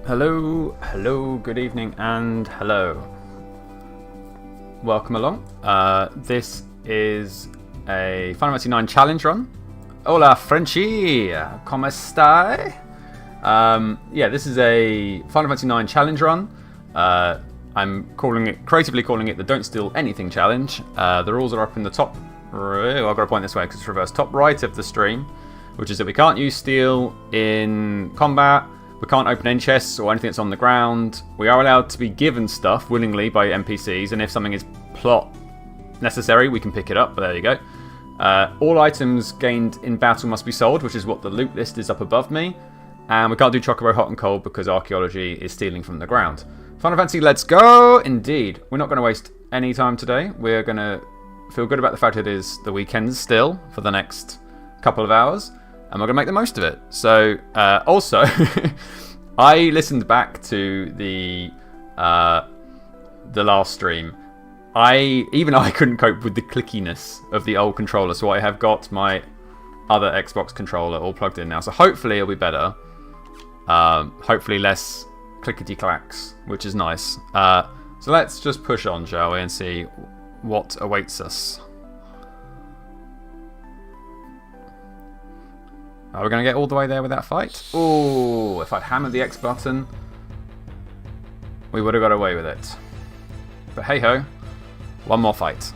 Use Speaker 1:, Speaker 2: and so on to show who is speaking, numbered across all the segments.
Speaker 1: Hello, hello, good evening, and hello. Welcome along. This is a Final Fantasy 9 challenge run. Hola, Frenchy! ¿Cómo estai? Yeah, this is a Final Fantasy 9 challenge run. I'm creatively calling it the Don't Steal Anything challenge. The rules are up in the top. I've got to point this way because it's reversed. Top right of the stream, which is that we can't use steal in combat. We can't open any chests or anything that's on the ground. We are allowed to be given stuff willingly by NPCs, and if something is plot necessary, we can pick it up. But there you go. All items gained in battle must be sold, which is what the loot list is up above me. And we can't do Chocobo Hot and Cold because archaeology is stealing from the ground. Final Fantasy, let's go! Indeed. We're not going to waste any time today. We're going to feel good about the fact it is the weekend still for the next couple of hours. And we're going to make the most of it. So, also, I listened back to the last stream. Even I couldn't cope with the clickiness of the old controller, so I have got my other Xbox controller all plugged in now. So hopefully it'll be better. Hopefully less clickety-clacks, which is nice. So let's just push on, shall we, and see what awaits us. Are we going to get all the way there with that fight? Oh, if I'd hammered the X button, we would have got away with it. But hey-ho, one more fight.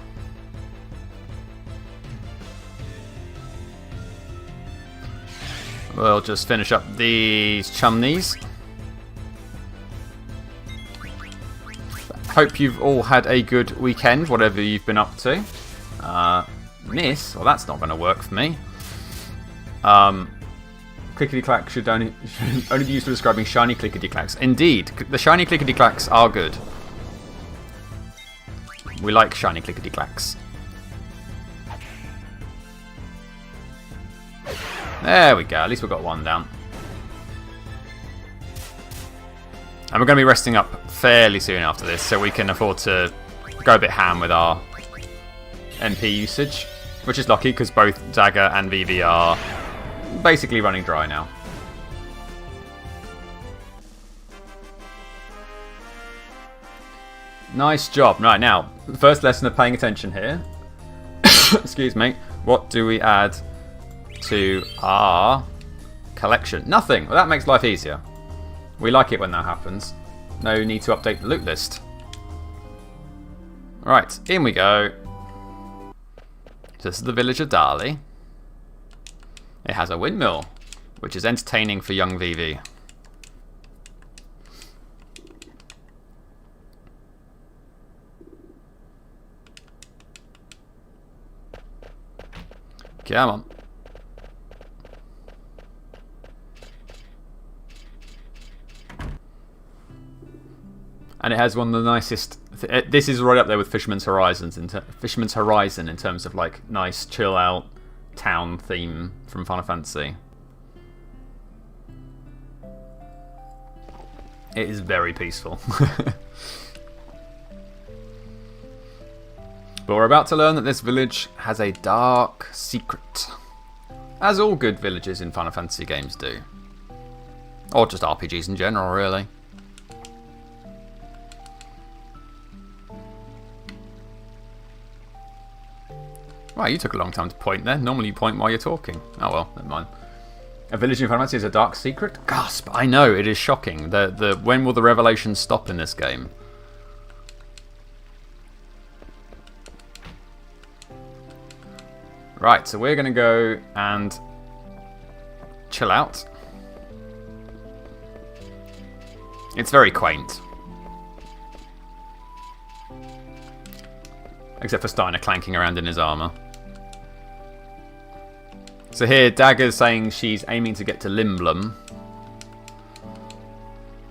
Speaker 1: We'll just finish up these chumneys. Hope you've all had a good weekend, whatever you've been up to. Miss? Well, that's not going to work for me. Clickety-clack should only be used for describing shiny clickety-clacks. Indeed, the shiny clickety-clacks are good. We like shiny clickety-clacks. There we go, at least we've got one down. And we're going to be resting up fairly soon after this, so we can afford to go a bit ham with our MP usage. Which is lucky, because both Dagger and Vivi are basically running dry now. Nice job. Right, now, the first lesson of paying attention here. Excuse me. What do we add to our collection? Nothing. Well, that makes life easier. We like it when that happens. No need to update the loot list. Right, in we go. This is the village of Dali. It has a windmill, which is entertaining for young Vivi. Come on. And it has one of the nicest. This is right up there with Fisherman's Horizon in terms of like nice chill out town theme from Final Fantasy. It is very peaceful. But we're about to learn that this village has a dark secret, as all good villages in Final Fantasy games do, or just RPGs in general, really. Wow, you took a long time to point there. Normally you point while you're talking. Oh well, never mind. A village in Final Fantasy is a dark secret? Gasp! I know, it is shocking. When will the revelation stop in this game? Right, so we're going to go and chill out. It's very quaint. Except for Steiner clanking around in his armour. So here, Dagger's saying she's aiming to get to Limblum,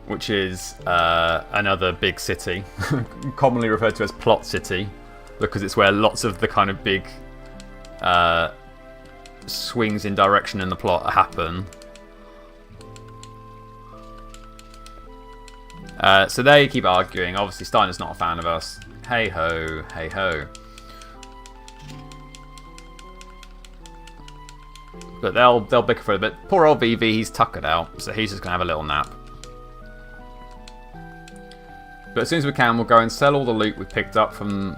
Speaker 1: which is another big city, commonly referred to as Plot City, because it's where lots of the kind of big swings in direction in the plot happen. So they keep arguing. Obviously, Steiner's not a fan of us. Hey ho, hey ho. But they'll bicker for a bit. Poor old VV, he's tuckered out, so he's just gonna have a little nap. But as soon as we can, we'll go and sell all the loot we picked up from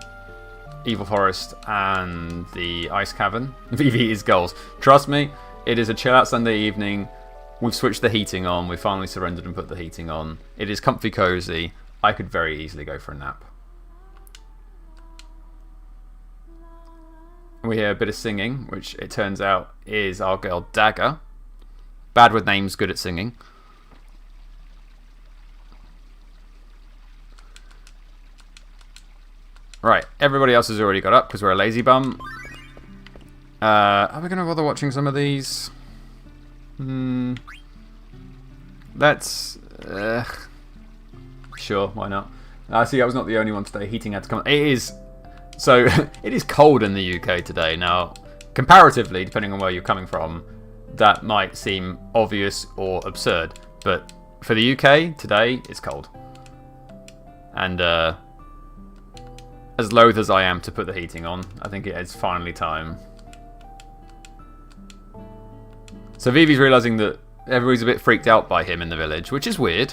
Speaker 1: Evil Forest and the Ice Cavern. VV is goals. Trust me, it is a chill out Sunday evening. We've switched the heating on. We finally surrendered and put the heating on. It is comfy cozy. I could very easily go for a nap. We hear a bit of singing, which it turns out is our girl Dagger. Bad with names, good at singing. Right, everybody else has already got up because we're a lazy bum. Are we going to bother watching some of these? Let's... Sure, why not? See, I was not the only one today. Heating had to come... It is... So, it is cold in the UK today. Now, comparatively, depending on where you're coming from, that might seem obvious or absurd. But for the UK, today, it's cold. And, as loath as I am to put the heating on, I think it is finally time. So Vivi's realising that everybody's a bit freaked out by him in the village, which is weird.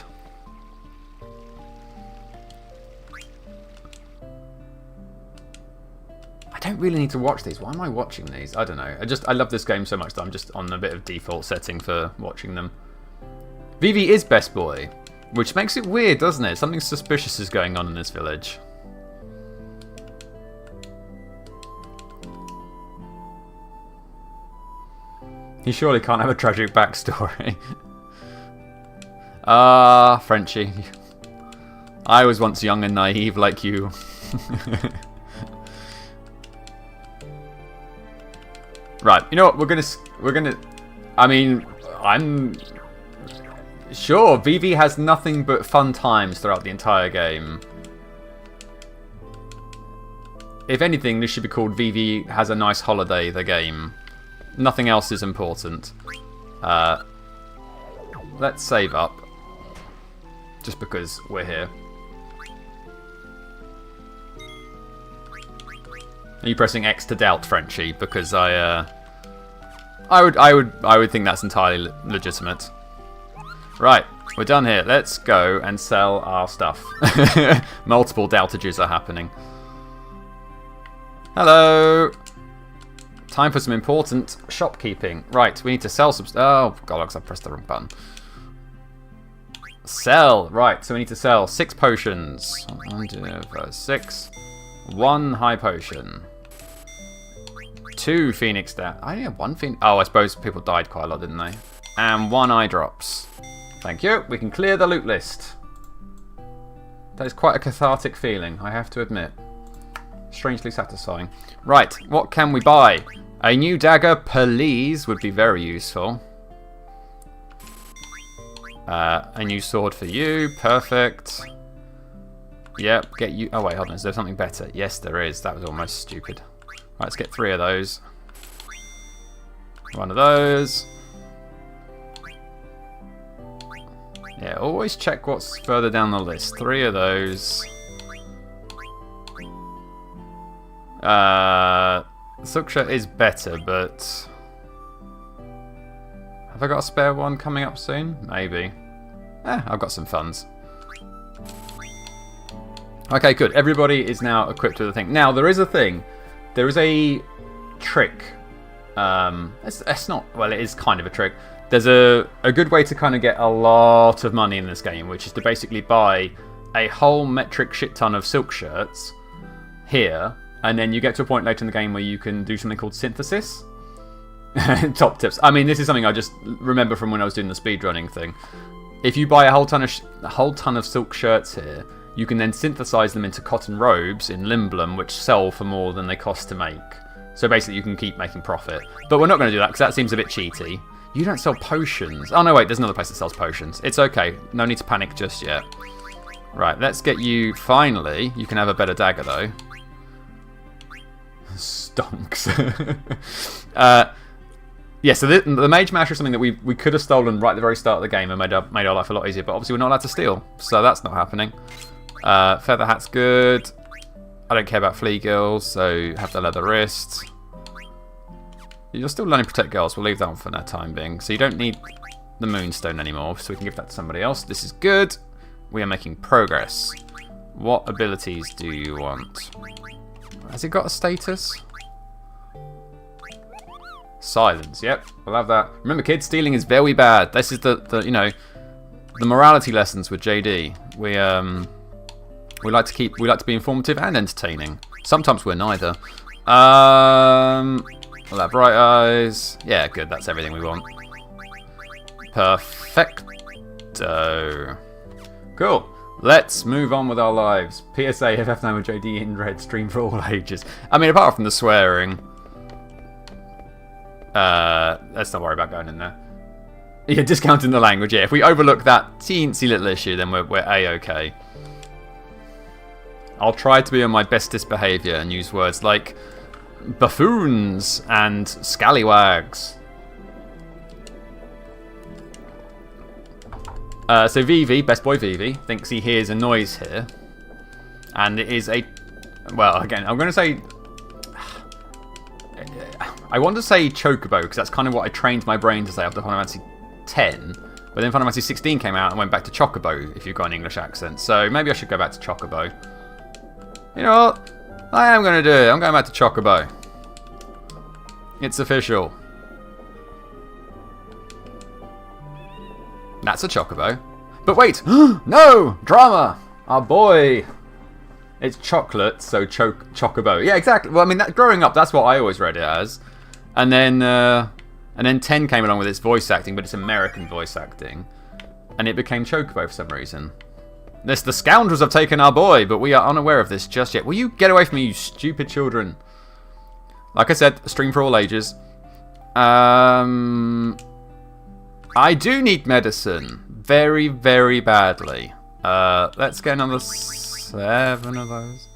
Speaker 1: I don't really need to watch these. Why am I watching these? I don't know. I love this game so much that I'm just on a bit of default setting for watching them. Vivi is best boy, which makes it weird, doesn't it? Something suspicious is going on in this village. He surely can't have a tragic backstory. Ah, Frenchie. I was once young and naive like you. Right, you know what? We're gonna. I mean, I'm sure Vivi has nothing but fun times throughout the entire game. If anything, this should be called Vivi has a nice holiday. The game. Nothing else is important. Let's save up. Just because we're here. Are you pressing X to doubt, Frenchie? Because I would think that's entirely legitimate. Right, we're done here. Let's go and sell our stuff. Multiple doubtages are happening. Hello. Time for some important shopkeeping. Right, we need to sell some... Oh, bollocks, I pressed the wrong button. Sell. Right, so we need to sell 6 potions. 1, 2, 6. 1 high potion. 2 Phoenix down. I only have 1 Phoenix... Oh, I suppose people died quite a lot, didn't they? And 1 eye drops. Thank you. We can clear the loot list. That is quite a cathartic feeling, I have to admit. Strangely satisfying. Right, what can we buy? A new dagger, please, would be very useful. A new sword for you, perfect. Yep, get you... Oh wait, hold on, is there something better? Yes, there is. That was almost stupid. Right, let's get 3 of those. 1 of those. Yeah, always check what's further down the list. 3 of those. Suksha is better, but... Have I got a spare one coming up soon? Maybe. I've got some funds. Okay, good. Everybody is now equipped with a thing. Now, there is a thing. There is a trick. It's not... Well, it is kind of a trick. There's a good way to kind of get a lot of money in this game, which is to basically buy a whole metric shit ton of silk shirts here, and then you get to a point later in the game where you can do something called synthesis. Top tips. I mean, this is something I just remember from when I was doing the speedrunning thing. If you buy a whole ton of silk shirts here, you can then synthesize them into cotton robes in Limblum, which sell for more than they cost to make. So basically, you can keep making profit. But we're not going to do that because that seems a bit cheaty. You don't sell potions. Oh no, wait, there's another place that sells potions. It's okay. No need to panic just yet. Right, let's get you. Finally, you can have a better dagger though. Stonks. Yeah, so the Mage Mash is something that we could have stolen right at the very start of the game and made our life a lot easier, but obviously we're not allowed to steal, so that's not happening. Feather Hat's good. I don't care about Flea Girls, so have the leather wrist. You're still learning Protect Girls, we'll leave that one for the time being. So you don't need the Moonstone anymore, so we can give that to somebody else. This is good. We are making progress. What abilities do you want? Has it got a status? Silence, yep, we'll have that. Remember kids, stealing is very bad. This is the you know, the morality lessons with JD. We like to be informative and entertaining. Sometimes we're neither. We'll have bright eyes. Yeah, good, that's everything we want. Perfecto. Cool. Let's move on with our lives. PSA FF9 with JD in red, stream for all ages. I mean, apart from the swearing. Let's not worry about going in there. Yeah, discounting the language. Yeah, if we overlook that teensy little issue, then we're A-okay. I'll try to be on my bestest behaviour and use words like buffoons and scallywags. So Vivi, best boy Vivi, thinks he hears a noise here. And it is a... Well, again, I'm going to say... I want to say Chocobo, because that's kind of what I trained my brain to say after Final Fantasy X. But then Final Fantasy 16 came out and went back to Chocobo, if you've got an English accent. So maybe I should go back to Chocobo. You know what? I am going to do it. I'm going back to Chocobo. It's official. That's a Chocobo. But wait! No! Drama! Our boy! It's chocolate, so Chocobo. Yeah, exactly. Well, I mean, growing up, that's what I always read it as. And then 10 came along with its voice acting, but it's American voice acting. And it became Chocobo for some reason. The scoundrels have taken our boy, but we are unaware of this just yet. Will you get away from me, you stupid children? Like I said, a stream for all ages. I do need medicine. Very, very badly. Let's get another 7 of those.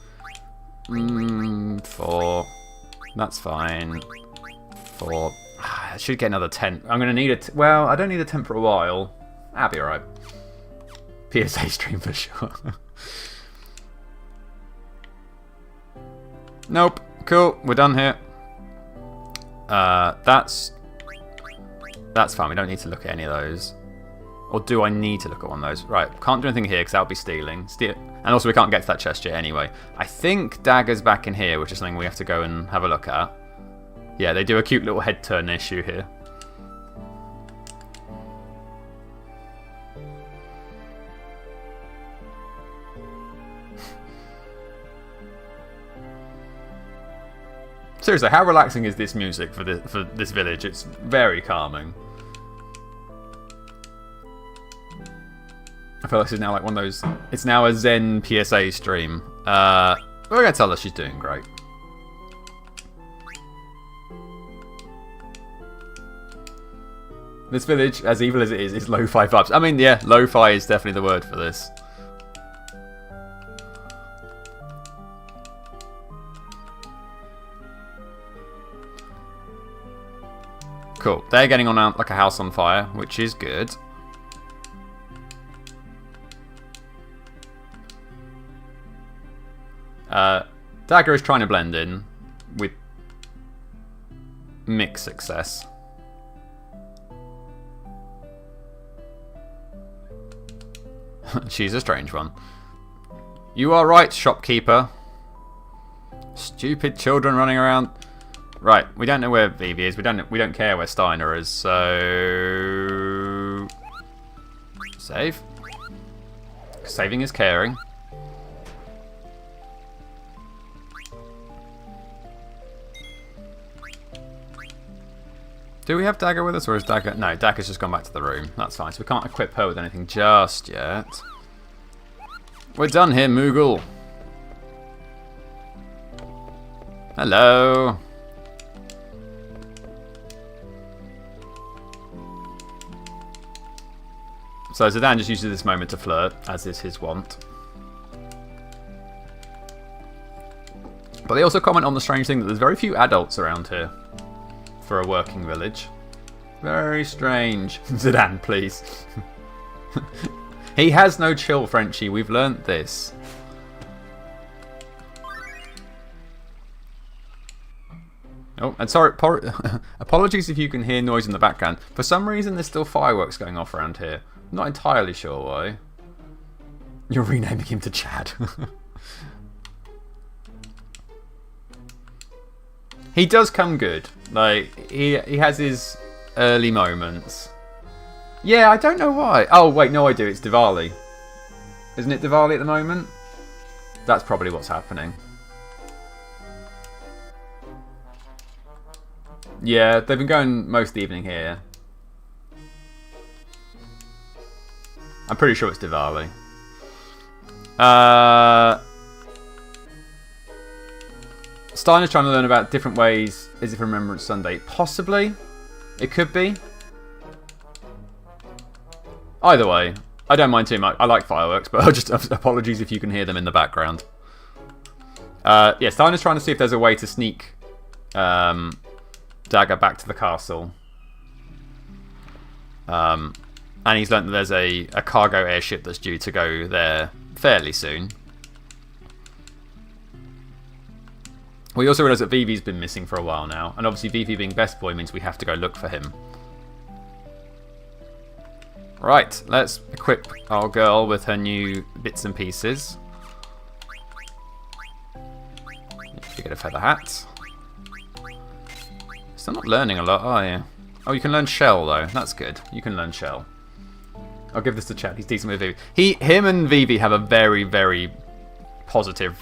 Speaker 1: 4. That's fine. 4. I should get another 10. I'm going to need it. Well, I don't need a 10 for a while. I'll be alright. PSA stream for sure. Nope. Cool. We're done here. That's fine. We don't need to look at any of those. Or do I need to look at one of those? Right. Can't do anything here because that would be stealing. And also we can't get to that chest yet anyway. I think Dagger's back in here, which is something we have to go and have a look at. Yeah, they do a cute little head turn issue here. Seriously, how relaxing is this music for this village? It's very calming. I feel like this is now like one of those... It's now a Zen PSA stream. We're going to tell her she's doing great. This village, as evil as it is lo-fi vibes. I mean, yeah, lo-fi is definitely the word for this. Cool. They're getting on like a house on fire, which is good. Dagger is trying to blend in with mixed success. She's a strange one. You are right, shopkeeper. Stupid children running around. Right, we don't know where Vivi is. We don't care where Steiner is. So save. Saving is caring. Do we have Dagger with us, or is Dagger... No, Dagger's just gone back to the room. That's fine, so we can't equip her with anything just yet. We're done here, Moogle. Hello. So Zidane just uses this moment to flirt, as is his wont. But they also comment on the strange thing that there's very few adults around here. For a working village. Very strange. Zidane, please. He has no chill, Frenchie. We've learnt this. Oh, and sorry, apologies if you can hear noise in the background. For some reason, there's still fireworks going off around here. I'm not entirely sure why. You're renaming him to Chad. He does come good. Like, he has his early moments. Yeah, I don't know why. Oh, wait, no, I do. It's Diwali. Isn't it Diwali at the moment? That's probably what's happening. Yeah, they've been going most of the evening here. I'm pretty sure it's Diwali. Steiner's trying to learn about different ways. Is it for Remembrance Sunday? Possibly. It could be. Either way, I don't mind too much. I like fireworks, but just apologies if you can hear them in the background. Yeah, Steiner's trying to see if there's a way to sneak Dagger back to the castle. And he's learnt that there's a cargo airship that's due to go there fairly soon. We also realise that Vivi's been missing for a while now, and obviously Vivi being best boy means we have to go look for him. Right, let's equip our girl with her new bits and pieces. You get a feather hat. Still not learning a lot, are you? Oh, you can learn shell though. That's good. You can learn shell. I'll give this to Chad. He's decent with Vivi. Him and Vivi have a very, very positive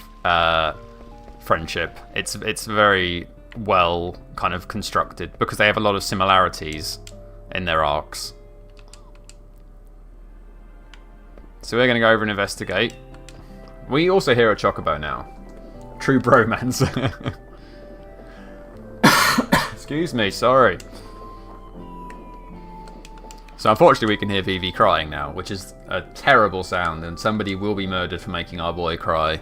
Speaker 1: friendship. It's very well kind of constructed because they have a lot of similarities in their arcs. So we're going to go over and investigate. We also hear a Chocobo now. True bromance. Excuse me, sorry. So unfortunately we can hear Vivi crying now, which is a terrible sound, and somebody will be murdered for making our boy cry.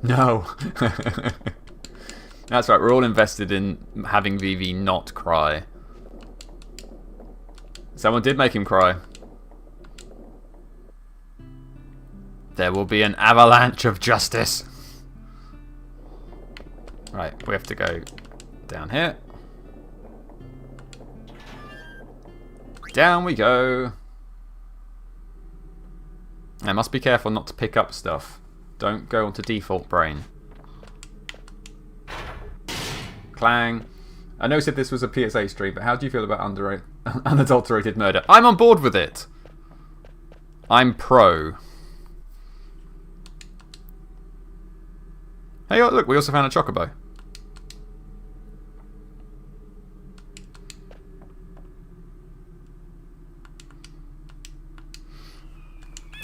Speaker 1: No. That's right, we're all invested in having Vivi not cry. Someone did make him cry. There will be an avalanche of justice. Right, we have to go down here. Down we go. I must be careful not to pick up stuff. Don't go onto default brain. Clang. I know you said this was a PSA stream, but how do you feel about unadulterated murder? I'm on board with it. I'm pro. Hey, look, we also found a Chocobo.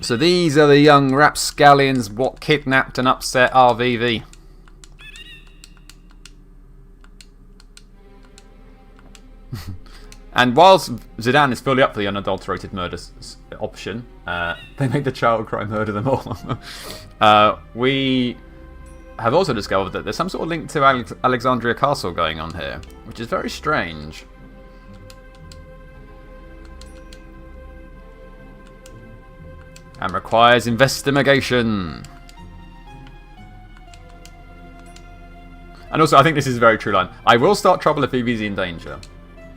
Speaker 1: So these are the young rapscallions what kidnapped and upset RVV. And whilst Zidane is fully up for the unadulterated murder option, they make the child cry murder them all. We have also discovered that there's some sort of link to Alexandria Castle going on here, which is very strange. And requires investigation. And also, I think this is a very true line. I will start trouble if Vivi's in danger.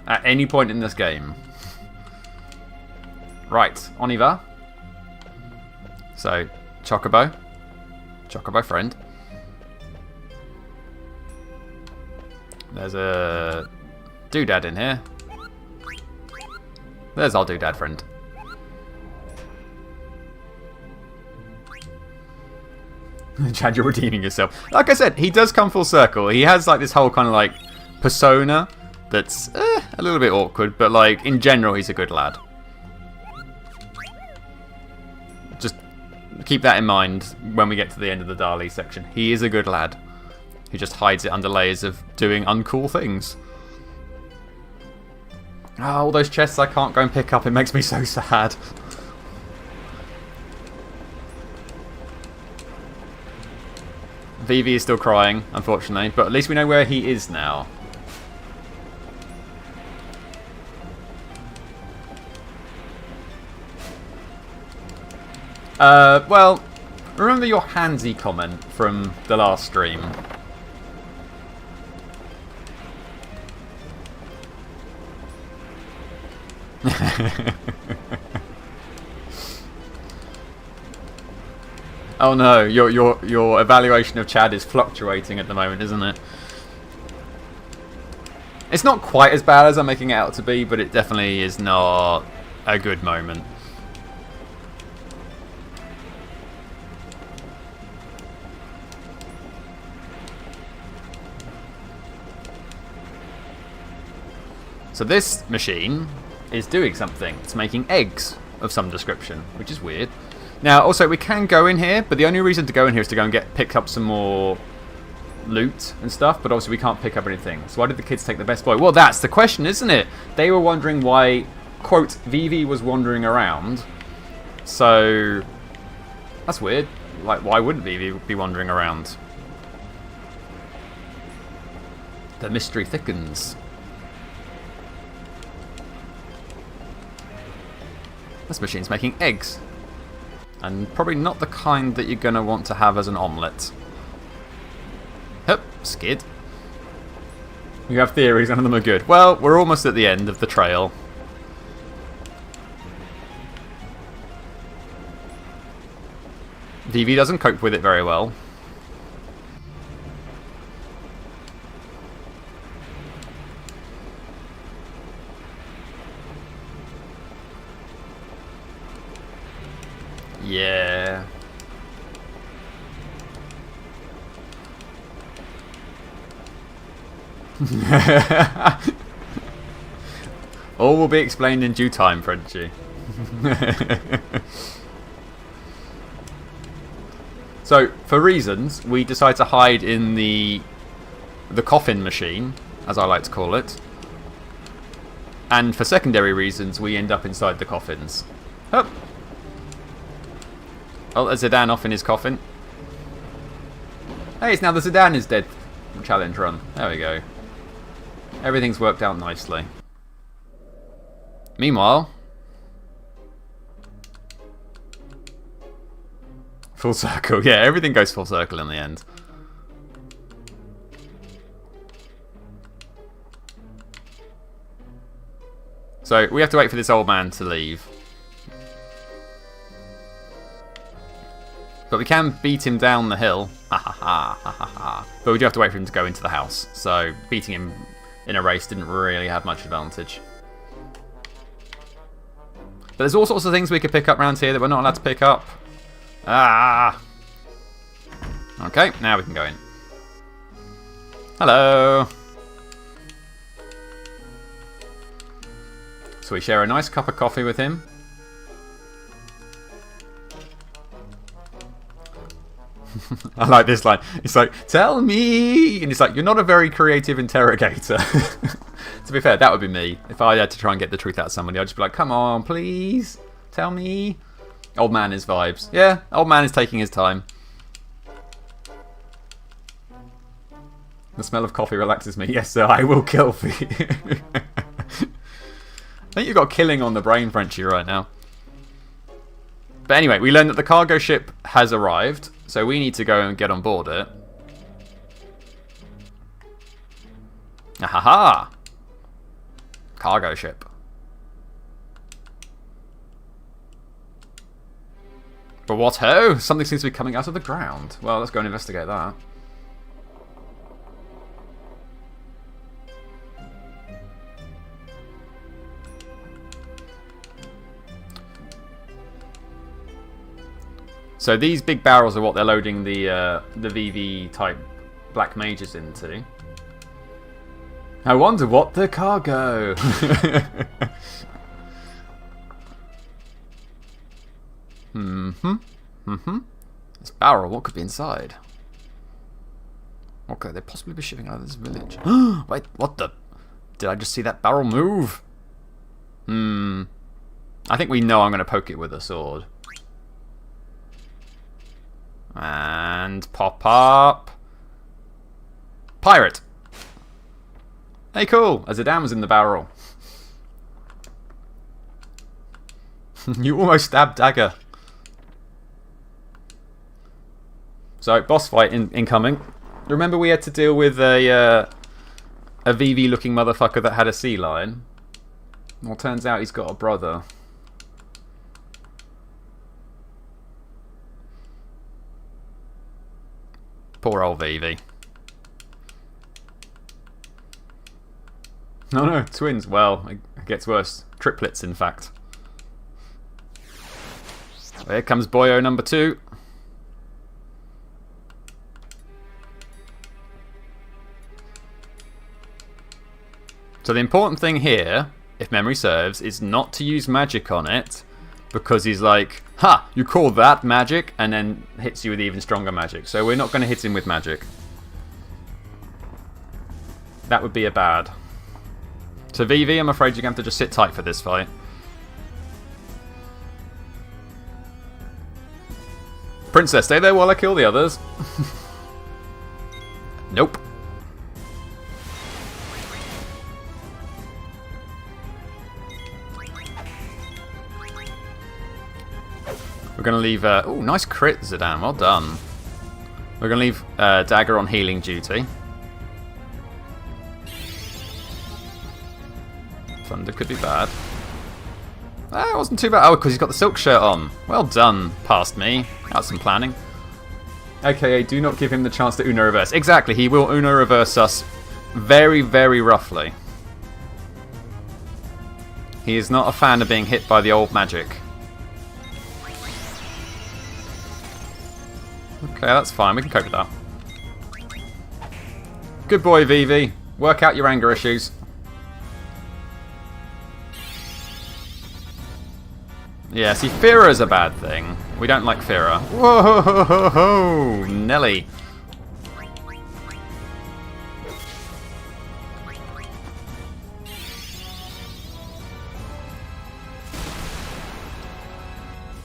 Speaker 1: At any point in this game. Right, on y va. So, Chocobo. Chocobo friend. There's a doodad in here. There's our doodad friend. Chad, you're redeeming yourself. Like I said, he does come full circle. He has like this whole kind of like persona that's a little bit awkward, but like in general, he's a good lad. Just keep that in mind when we get to the end of the Dali section. He is a good lad who just hides it under layers of doing uncool things. Oh, all those chests I can't go and pick up. It makes me so sad. Vivi is still crying, unfortunately, but at least we know where he is now. Well, remember your handsy comment from the last stream. Oh no, your evaluation of Chad is fluctuating at the moment, isn't it? It's not quite as bad as I'm making it out to be, but it definitely is not a good moment. So this machine is doing something. It's making eggs of some description, which is weird. Now, also, we can go in here, but the only reason to go in here is to go and pick up some more loot and stuff, but obviously we can't pick up anything. So why did the kids take the best boy? Well, that's the question, isn't it? They were wondering why, quote, Vivi was wandering around. So, that's weird. Like, why wouldn't Vivi be wandering around? The mystery thickens. This machine's making eggs. And probably not the kind that you're going to want to have as an omelette. Hup, skid. You have theories, none of them are good. Well, we're almost at the end of the trail. Vivi doesn't cope with it very well. Yeah. All will be explained in due time, Frenchie. So, for reasons, we decide to hide in the coffin machine, as I like to call it. And for secondary reasons, we end up inside the coffins. Oh, oh, there's Zidane off in his coffin. Hey, it's now the Zidane is dead challenge run. There we go. Everything's worked out nicely. Meanwhile, full circle. Yeah, everything goes full circle in the end. So we have to wait for this old man to leave. But we can beat him down the hill. Ha ha ha ha ha ha. But we do have to wait for him to go into the house. So beating him in a race didn't really have much advantage. But there's all sorts of things we could pick up around here that we're not allowed to pick up. Ah! Okay, now we can go in. Hello! So we share a nice cup of coffee with him. I like this line. It's like, tell me! And it's like, you're not a very creative interrogator. To be fair, that would be me. If I had to try and get the truth out of somebody, I'd just be like, come on, please, tell me. Old man is vibes. Yeah, old man is taking his time. The smell of coffee relaxes me. Yes, sir, I will kill for you. I think you've got killing on the brain, Frenchie, right now. But anyway, we learned that the cargo ship has arrived, so we need to go and get on board it. Ahaha! Cargo ship. But what ho? Something seems to be coming out of the ground. Well, let's go and investigate that. So these big barrels are what they're loading the VV type black mages into. I wonder what the cargo. This barrel, what could be inside? What could they possibly be shipping out of this village? Wait, what the? Did I just see that barrel move? I think we know I'm going to poke it with a sword. And pop up. Pirate. Hey, cool. A Zidane was in the barrel. You almost stabbed Dagger. So, boss fight incoming. Remember we had to deal with a VV-looking motherfucker that had a sea lion? Well, turns out he's got a brother. Poor old Vivi. No, no, twins. Well, it gets worse. Triplets, in fact. Here comes boyo number 2. So the important thing here, if memory serves, is not to use magic on it, because he's like, ha, you call that magic, and then hits you with even stronger magic. So we're not going to hit him with magic. That would be a bad. So Vivi, I'm afraid you're going to have to just sit tight for this fight. Princess, stay there while I kill the others. Nope. We're going to leave... oh, nice crit, Zidane. Well done. We're going to leave Dagger on healing duty. Thunder could be bad. Ah, it wasn't too bad. Oh, because he's got the silk shirt on. Well done, past me. That's some planning. AKA, do not give him the chance to Uno reverse. Exactly, he will Uno reverse us very, very roughly. He is not a fan of being hit by the old magic. Okay, that's fine. We can cope with that. Good boy, Vivi. Work out your anger issues. Yeah, see, Fira is a bad thing. We don't like Fira. Whoa, ho, ho, ho, ho, Nelly.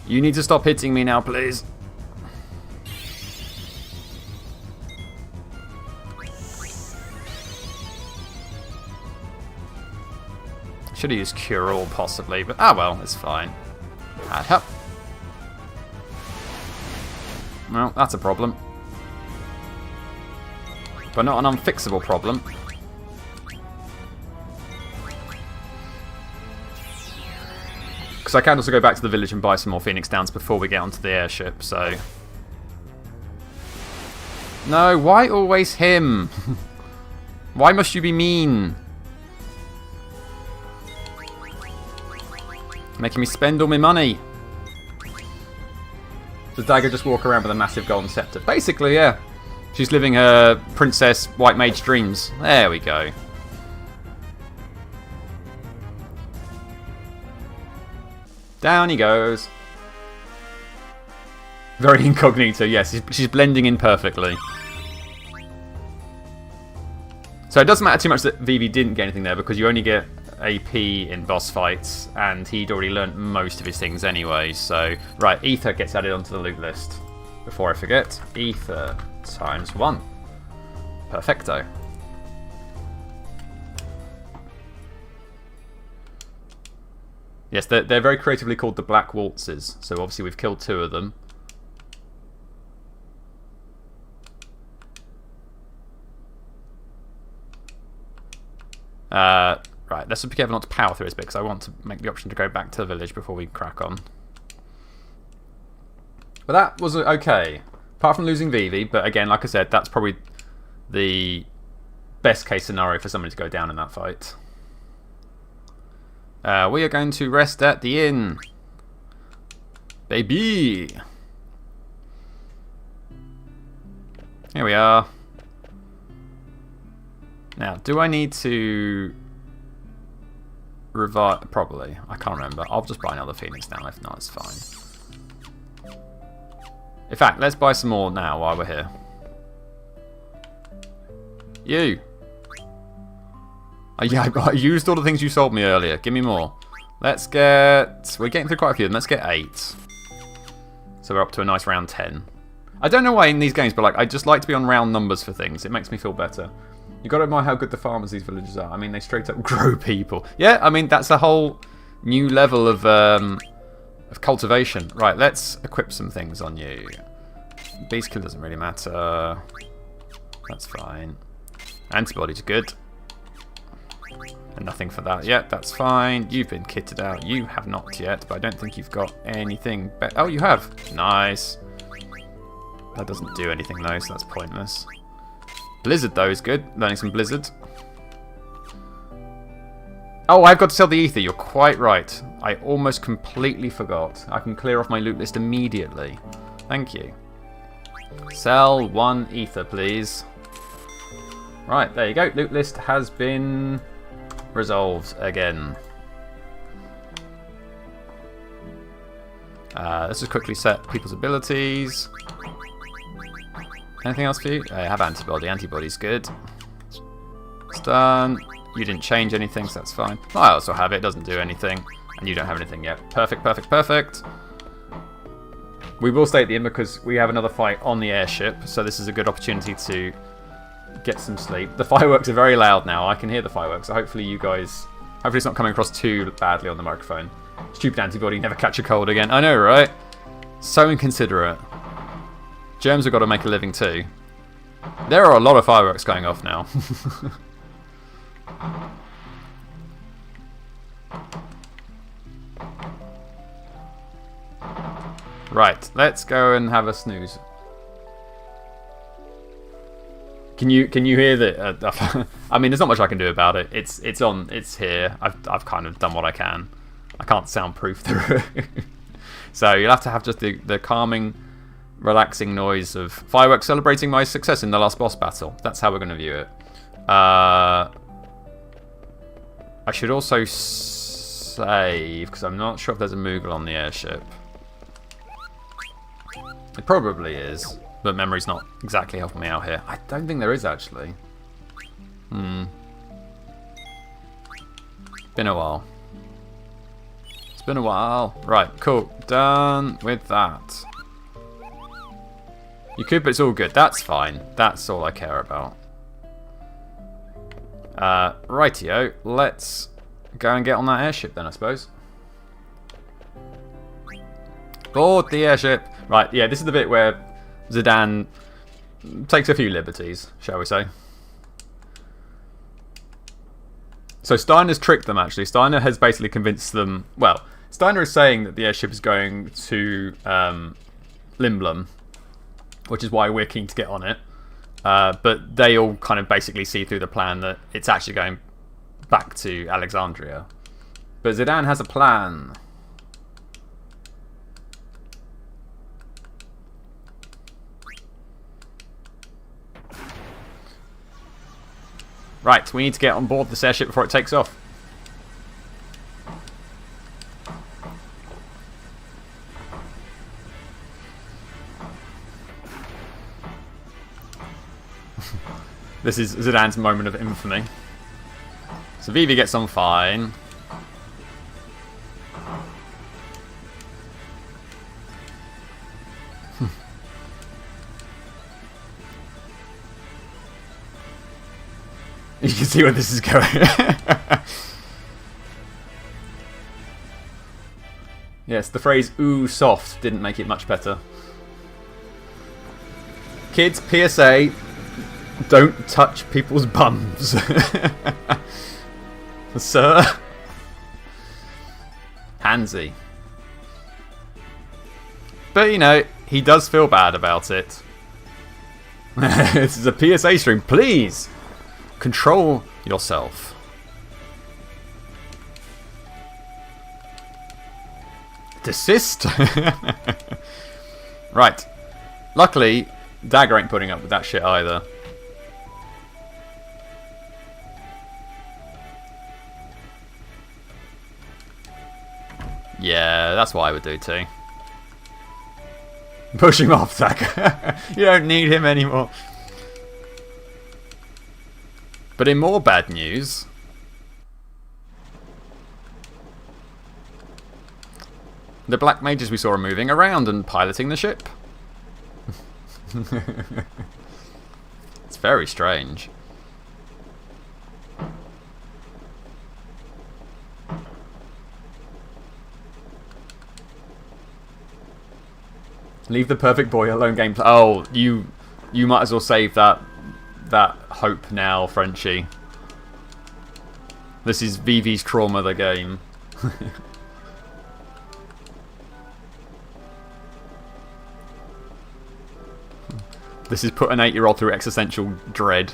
Speaker 1: You need to stop hitting me now, please. Should have used Cure All, possibly, but well, it's fine. Well, that's a problem. But not an unfixable problem. Because I can also go back to the village and buy some more Phoenix Downs before we get onto the airship, so... No, why always him? Why must you be mean? Making me spend all my money. Does Dagger just walk around with a massive golden scepter? Basically, yeah. She's living her princess white mage dreams. There we go. Down he goes. Very incognito, yes. She's blending in perfectly. So it doesn't matter too much that Vivi didn't get anything there, because you only get AP in boss fights, and he'd already learnt most of his things anyway. So, right, Ether gets added onto the loot list. Before I forget, Ether times 1. Perfecto. Yes, they're very creatively called the Black Waltzes. So obviously we've killed 2 of them. Right, let's be careful not to power through this bit, because I want to make the option to go back to the village before we crack on. But that was okay. Apart from losing Vivi, but again, like I said, that's probably the best case scenario for somebody to go down in that fight. We are going to rest at the inn. Baby! Here we are. Now, do I need to revive? Probably. I can't remember. I'll just buy another Phoenix now. If not, it's fine. In fact, let's buy some more now while we're here. You! Yeah, I used all the things you sold me earlier. Give me more. Let's get... We're getting through quite a few of them. Let's get 8. So we're up to a nice round 10. I don't know why in these games, but like I just like to be on round numbers for things. It makes me feel better. You got to admire how good the farmers these villages are. I mean, they straight up grow people. Yeah, I mean, that's a whole new level of cultivation. Right, let's equip some things on you. Beast kill doesn't really matter. That's fine. Antibody's good. And nothing for that yet. That's fine. You've been kitted out. You have not yet, but I don't think you've got anything. Oh, you have. Nice. That doesn't do anything though, so that's pointless. Blizzard though is good. Learning some Blizzard. Oh, I've got to sell the ether. You're quite right. I almost completely forgot. I can clear off my loot list immediately. Thank you. Sell 1 ether, please. Right, there you go. Loot list has been resolved again. Let's just quickly set people's abilities. Anything else for you? I have antibody. Antibody's good. Stun. You didn't change anything, so that's fine. I also have it. Doesn't do anything. And you don't have anything yet. Perfect, perfect, perfect. We will stay at the inn because we have another fight on the airship, so this is a good opportunity to get some sleep. The fireworks are very loud now. I can hear the fireworks, so hopefully you guys... Hopefully it's not coming across too badly on the microphone. Stupid antibody, never catch a cold again. I know, right? So inconsiderate. Germs have got to make a living too. There are a lot of fireworks going off now. Right, let's go and have a snooze. Can you hear that? I mean, there's not much I can do about it. It's here. I've kind of done what I can. I can't soundproof through it. So you'll have to have just the calming, relaxing noise of fireworks celebrating my success in the last boss battle. That's how we're going to view it. I should also save, because I'm not sure if there's a Moogle on the airship. It probably is, but memory's not exactly helping me out here. I don't think there is, actually. Been a while. It's been a while. Right, cool. Done with that. You could, but it's all good. That's fine. That's all I care about. Rightio. Let's go and get on that airship then, I suppose. Board the airship. Right, yeah, this is the bit where Zidane takes a few liberties, shall we say. So Steiner tricked them, actually. Steiner has basically convinced them... Well, Steiner is saying that the airship is going to Limblum, which is why we're keen to get on it. But they all kind of basically see through the plan that it's actually going back to Alexandria. But Zidane has a plan. Right, we need to get on board this airship before it takes off. This is Zidane's moment of infamy. So Vivi gets on fine. You can see where this is going. Yes, the phrase "ooh soft" didn't make it much better. Kids, PSA, don't touch people's bums. Sir. Handsy. But, you know, he does feel bad about it. This is a PSA stream. Please, control yourself. Desist. Right. Luckily, Dagger ain't putting up with that shit either. Yeah, that's what I would do too. Push him off, Dagger. You don't need him anymore. But in more bad news, the black mages we saw are moving around and piloting the ship. It's very strange. Leave the perfect boy alone gameplay. Oh, you might as well save that hope now, Frenchie. This is Vivi's Trauma, the game. This is put an 8-year-old through existential dread.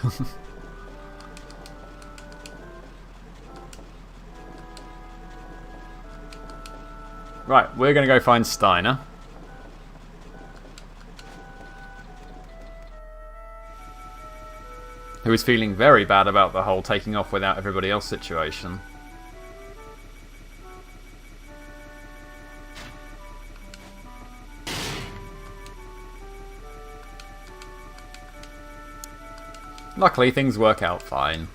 Speaker 1: Right, we're going to go find Steiner. Who is feeling very bad about the whole taking off without everybody else situation. Luckily, things work out fine.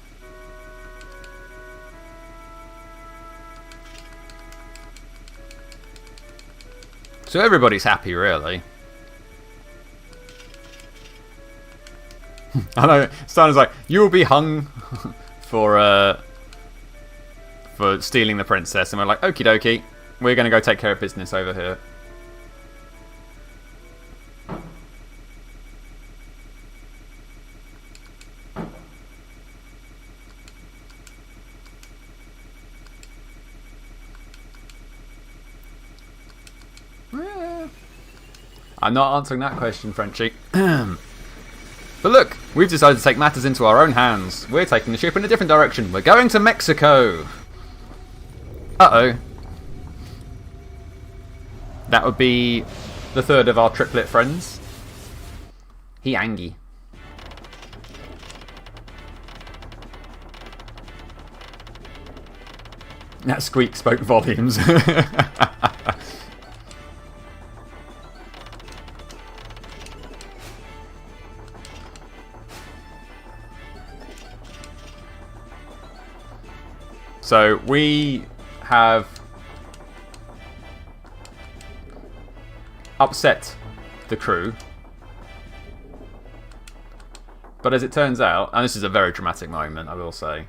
Speaker 1: So everybody's happy, really. I know, Steiner's like, you will be hung for stealing the princess. And we're like, okie dokie, we're going to go take care of business over here. I'm not answering that question, Frenchie. But look, we've decided to take matters into our own hands. We're taking the ship in a different direction. We're going to Mexico. Uh-oh. That would be the third of our triplet friends. He Angie. That squeak spoke volumes. So we have upset the crew. But as it turns out, and this is a very dramatic moment, I will say.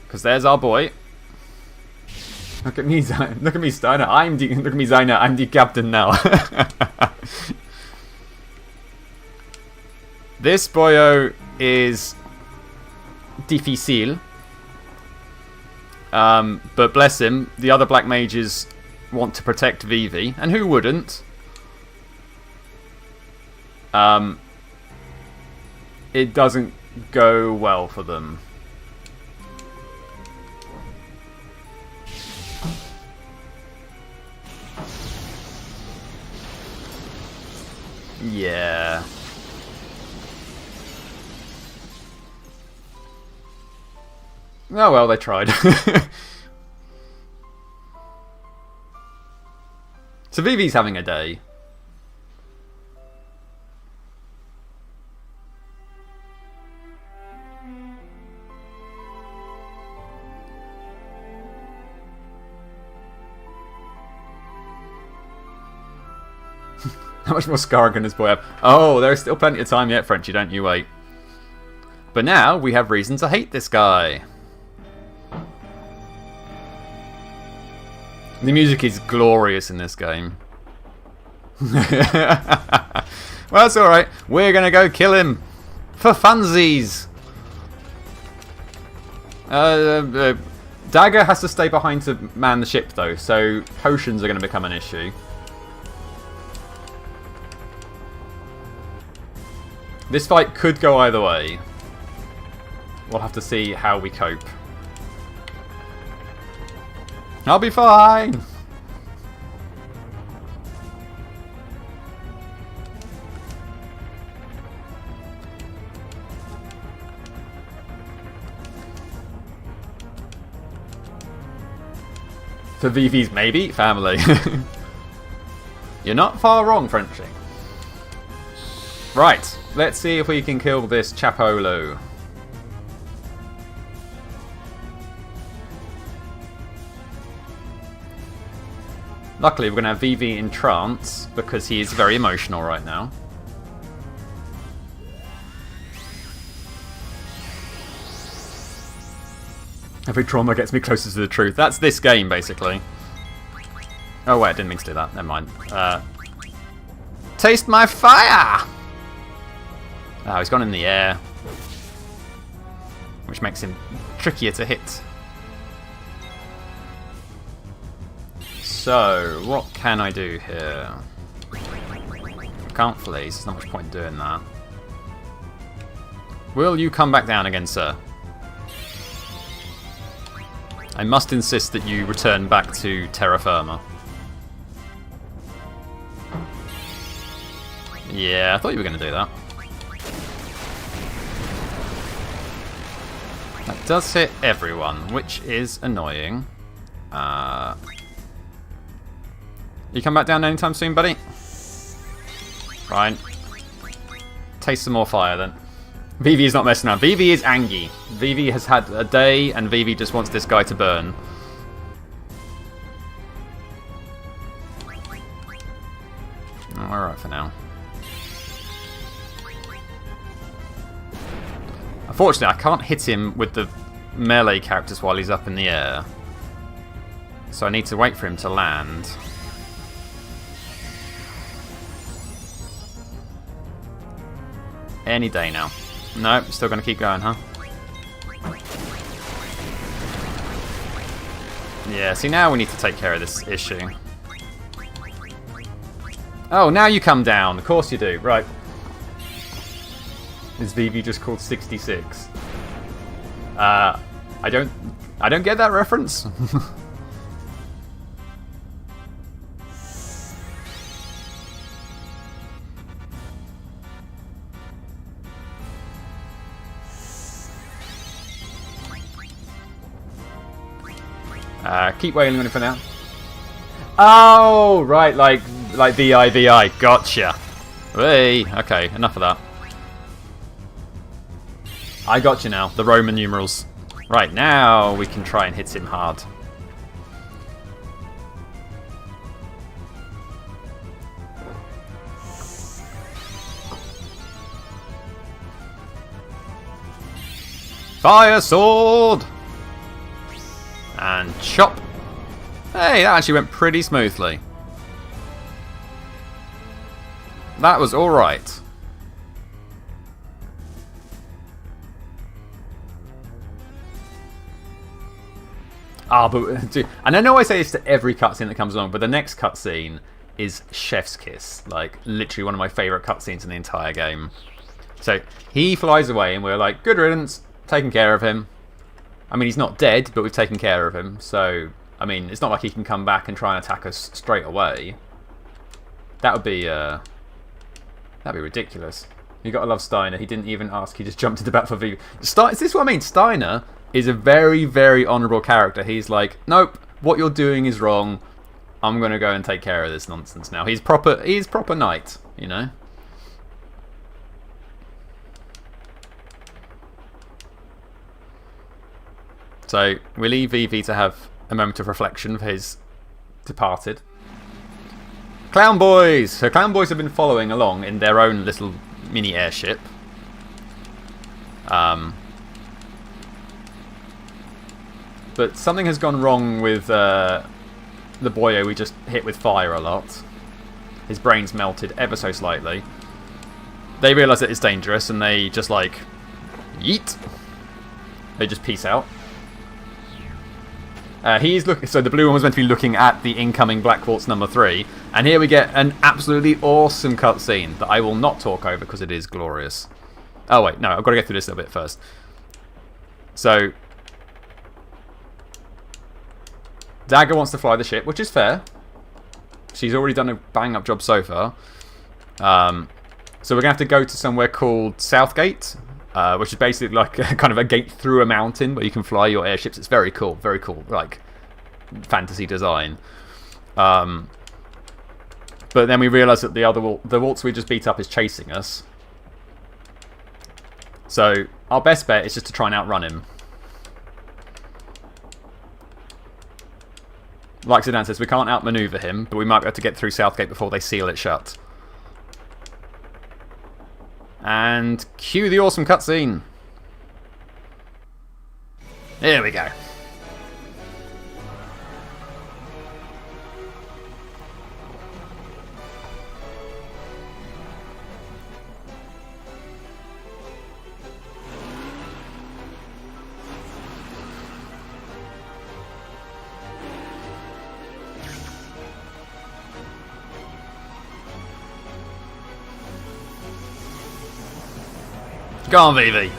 Speaker 1: Because there's our boy. Look at me, look at me, Steiner. Look at me, Zidane. I'm the captain now. This boyo is difficile. But bless him, the other black mages want to protect Vivi, and who wouldn't? It doesn't go well for them. Yeah. Oh well, they tried. So Vivi's having a day. How much more scarring can this boy have? Oh, there's still plenty of time yet, Frenchie, don't you wait. But now we have reason to hate this guy. The music is glorious in this game. Well, that's alright. We're going to go kill him. For funsies. Dagger has to stay behind to man the ship, though. So potions are going to become an issue. This fight could go either way. We'll have to see how we cope. I'll be fine! For Vivi's maybe family. You're not far wrong, Frenchie. Right, let's see if we can kill this Chapolo. Luckily, we're going to have Vivi in trance, because he is very emotional right now. Every trauma gets me closer to the truth. That's this game, basically. Oh, wait, I didn't mean to do that. Never mind. Taste my fire! Oh, he's gone in the air. which makes him trickier to hit. So, what can I do here? I can't flee, so there's not much point in doing that. Will you come back down again, sir? I must insist that you return back to terra firma. Yeah, I thought you were going to do that. That does hit everyone, which is annoying. You come back down anytime soon, buddy? Fine. Taste some more fire, then. Vivi is not messing around. Vivi is angry. Vivi has had a day, and Vivi just wants this guy to burn. Alright for now. Unfortunately, I can't hit him with the melee characters while he's up in the air. So I need to wait for him to land. Any day now. Nope, still going to keep going, huh? Yeah, see, now we need to take care of this issue. Oh, now you come down. Of course you do. Right. Is Vivi just called 66? I don't get that reference. Keep wailing on it for now. Oh, right, like VI. Gotcha. Hey, okay, enough of that. I got you now, the Roman numerals. Right, now we can try and hit him hard. Fire sword! And chop. Hey, that actually went pretty smoothly. That was alright. Ah, but dude, and I know I say this to every cutscene that comes along, but the next cutscene is Chef's Kiss. Like, literally one of my favourite cutscenes in the entire game. So, he flies away and we're like, good riddance, taking care of him. I mean, he's not dead, but we've taken care of him. So, I mean, it's not like he can come back and try and attack us straight away. That would be, that'd be ridiculous. You gotta love Steiner. He didn't even ask. He just jumped into bat for V. Is this what I mean? Steiner is a very, very honourable character. He's like, nope, what you're doing is wrong. I'm gonna go and take care of this nonsense now. He's proper knight, you know. So we leave Vivi to have a moment of reflection for his departed. Clown Boys! So Clown Boys have been following along in their own little mini airship. But something has gone wrong with the boyo we just hit with fire a lot. His brain's melted ever so slightly. They realise that it's dangerous and they just like, yeet. They just peace out. He's looking. So the blue one was meant to be looking at the incoming Black Quartz number 3, and here we get an absolutely awesome cutscene that I will not talk over because it is glorious. Oh wait, no, I've got to get through this a little bit first. So Dagger wants to fly the ship, which is fair. She's already done a bang-up job so far. So we're gonna have to go to somewhere called Southgate. Which is basically like kind of a gate through a mountain where you can fly your airships. It's very cool, like fantasy design. But then we realise that the waltz we just beat up is chasing us. So our best bet is just to try and outrun him. Like Zidane says, we can't outmaneuver him, but we might be able to get through Southgate before they seal it shut. And cue the awesome cutscene. Here we go. Go on, Vivi.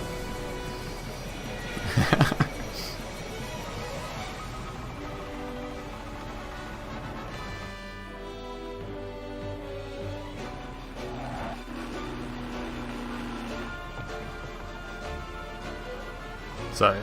Speaker 1: So...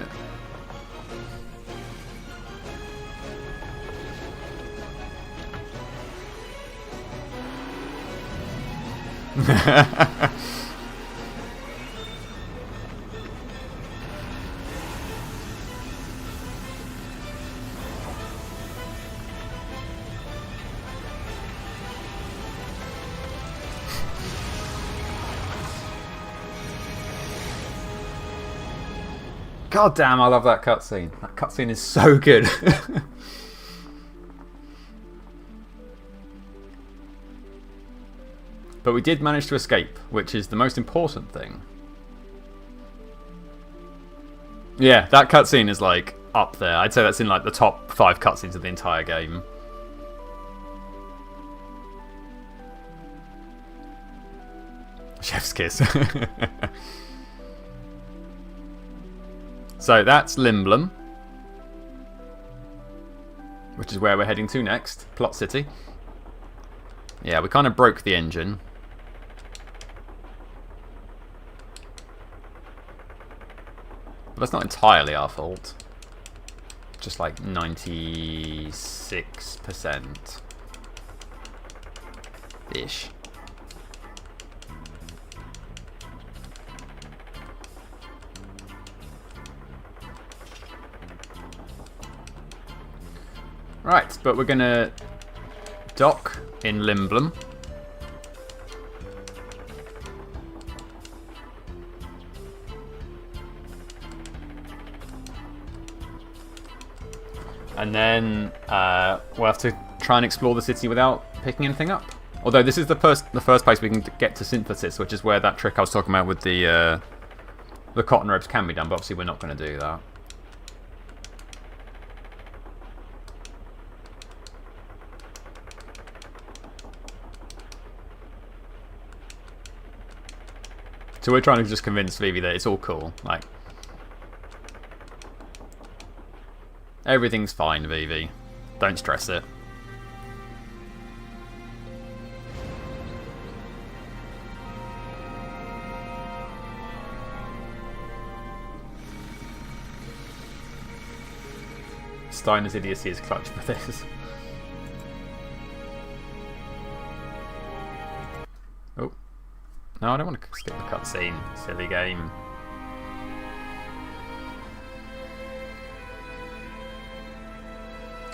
Speaker 1: God damn, I love that cutscene. That cutscene is so good. But we did manage to escape, which is the most important thing. Yeah, that cutscene is like up there. I'd say that's in like the top 5 cutscenes of the entire game. Chef's kiss. So that's Limblum, which is where we're heading to next. Plot City. Yeah, we kind of broke the engine. But that's not entirely our fault. Just like 96% ish. Right, but we're gonna dock in Limblum. And then we'll have to try and explore the city without picking anything up. Although this is the first place we can get to Synthesis, which is where that trick I was talking about with the cotton ropes can be done, but obviously we're not going to do that. So we're trying to just convince Vivi that it's all cool. Like, everything's fine, Vivi. Don't stress it. Steiner's idiocy is clutch for this. Oh. No, I don't want to skip the cutscene. Silly game.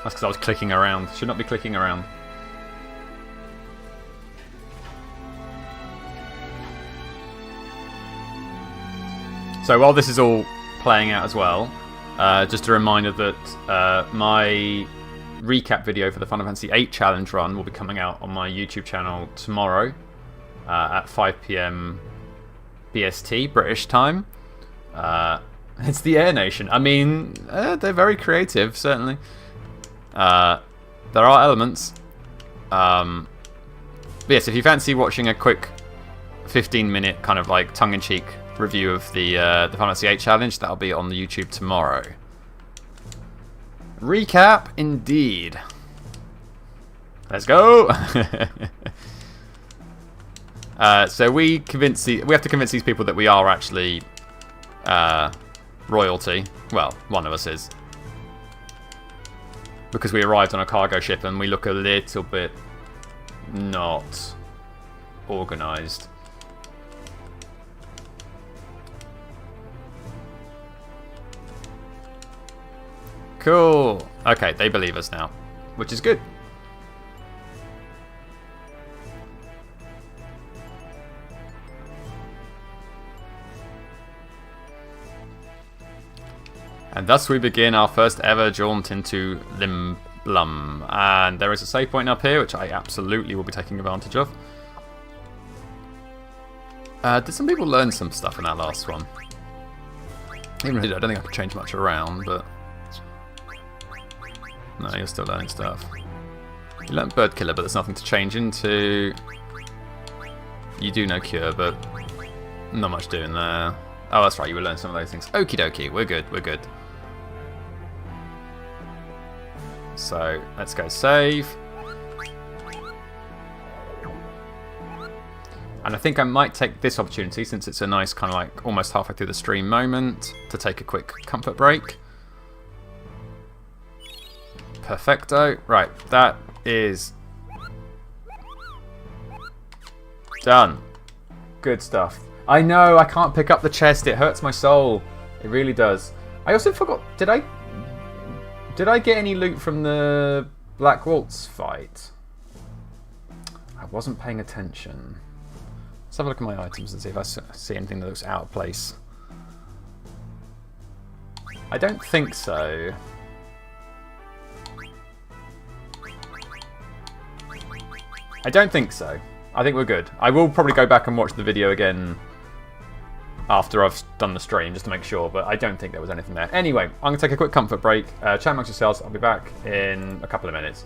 Speaker 1: That's because I was clicking around. Should not be clicking around. So while this is all playing out as well, just a reminder that my recap video for the Final Fantasy VIII Challenge run will be coming out on my YouTube channel tomorrow at 5 PM BST, British time. It's the Air Nation. I mean, they're very creative, certainly. There are elements. But yes, if you fancy watching a quick 15-minute kind of like tongue-in-cheek review of the Final Fantasy VIII Challenge, that'll be on the YouTube tomorrow. Recap, indeed. Let's go. So we have to convince these people that we are actually royalty. Well, one of us is. Because we arrived on a cargo ship and we look a little bit not organised. Cool. Okay, they believe us now, which is good. And thus we begin our first ever jaunt into Limblum. And there is a save point up here, which I absolutely will be taking advantage of. Did some people learn some stuff in that last one? I don't think I could change much around, but... No, you're still learning stuff. You learned Bird Killer, but there's nothing to change into. You do know Cure, but not much doing there. Oh, that's right. You will learn some of those things. Okie dokie. We're good. We're good. So let's go save. And I think I might take this opportunity, since it's a nice kind of like almost halfway through the stream moment, to take a quick comfort break. Perfecto. Right, that is done. Good stuff. I know, I can't pick up the chest. It hurts my soul. It really does. I also forgot, did I get any loot from the Black Waltz fight? I wasn't paying attention. Let's have a look at my items and see if I see anything that looks out of place. I don't think so. I don't think so. I think we're good. I will probably go back and watch the video again after I've done the stream, just to make sure, but I don't think there was anything there. Anyway, I'm going to take a quick comfort break. Chat amongst yourselves. I'll be back in a couple of minutes.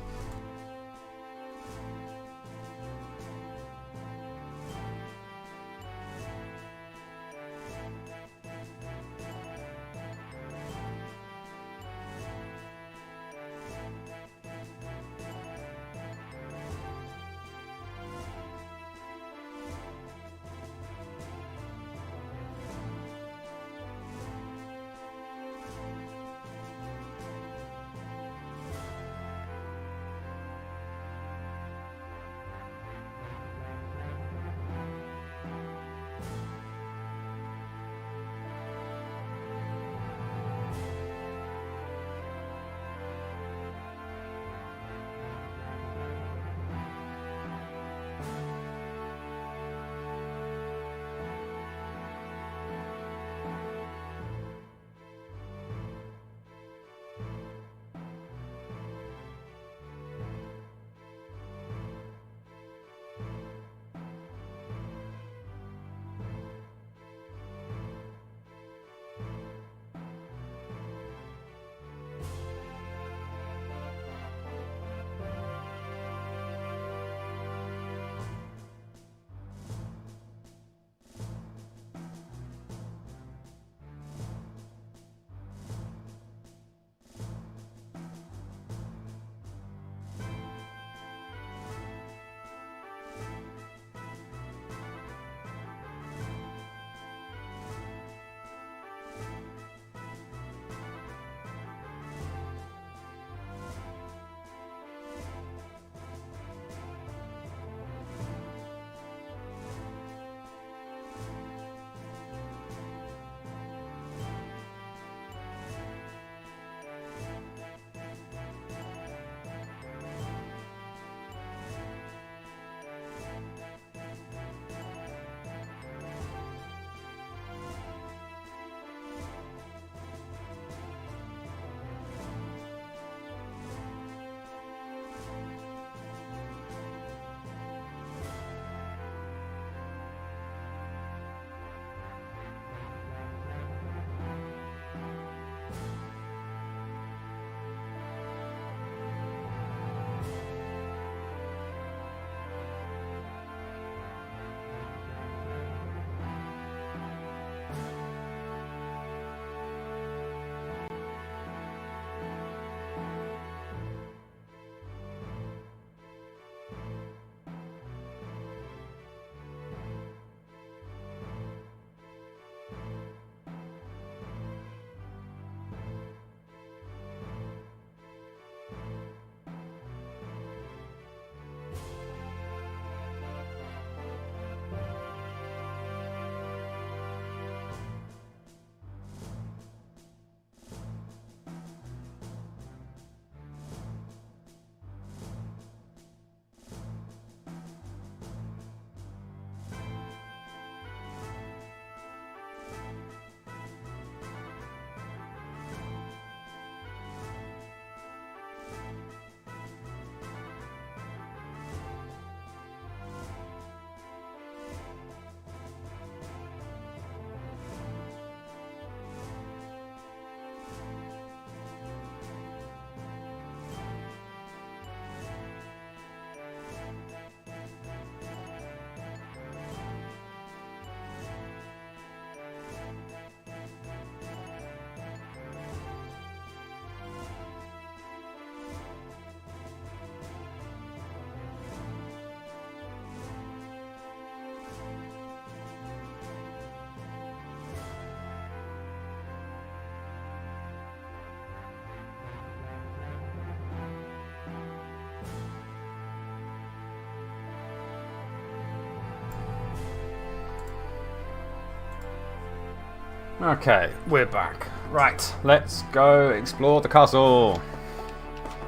Speaker 1: Okay, we're back. Right, let's go explore the castle.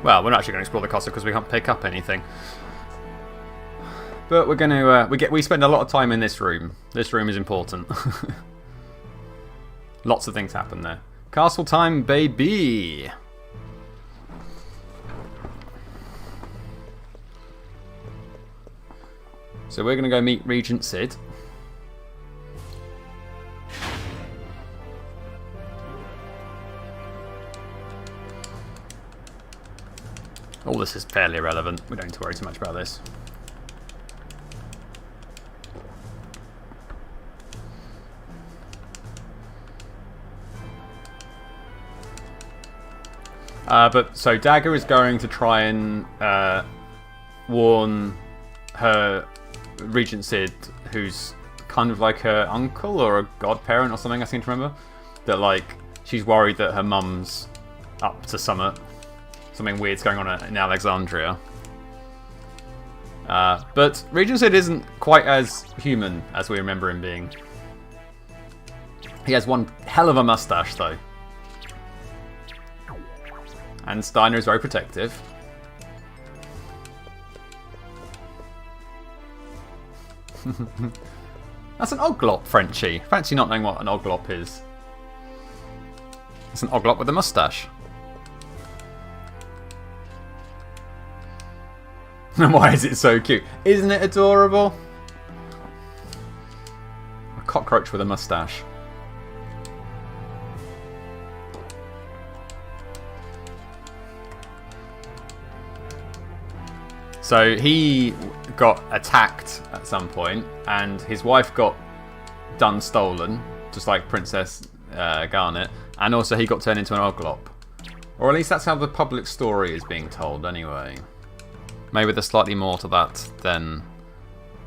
Speaker 1: Well, we're not actually going to explore the castle because we can't pick up anything. But we're going to we spend a lot of time in this room. This room is important. Lots of things happen there. Castle time, baby. So we're going to go meet Regent Sid. All this is fairly irrelevant. We don't need to worry too much about this. So Dagger is going to try and warn her Regent Sid, who's kind of like her uncle or a godparent or something, I seem to remember, that like she's worried that her mum's up to something weird's going on in Alexandria. But Regent Sid isn't quite as human as we remember him being. He has one hell of a mustache though. And Steiner is very protective. That's an oglop, Frenchie. Fancy not knowing what an oglop is. It's an oglop with a mustache. And why is it so cute? Isn't it adorable? A cockroach with a mustache. So he got attacked at some point, and his wife got done stolen, just like Princess Garnet, and also he got turned into an oglop. Or at least that's how the public story is being told anyway. Maybe there's slightly more to that than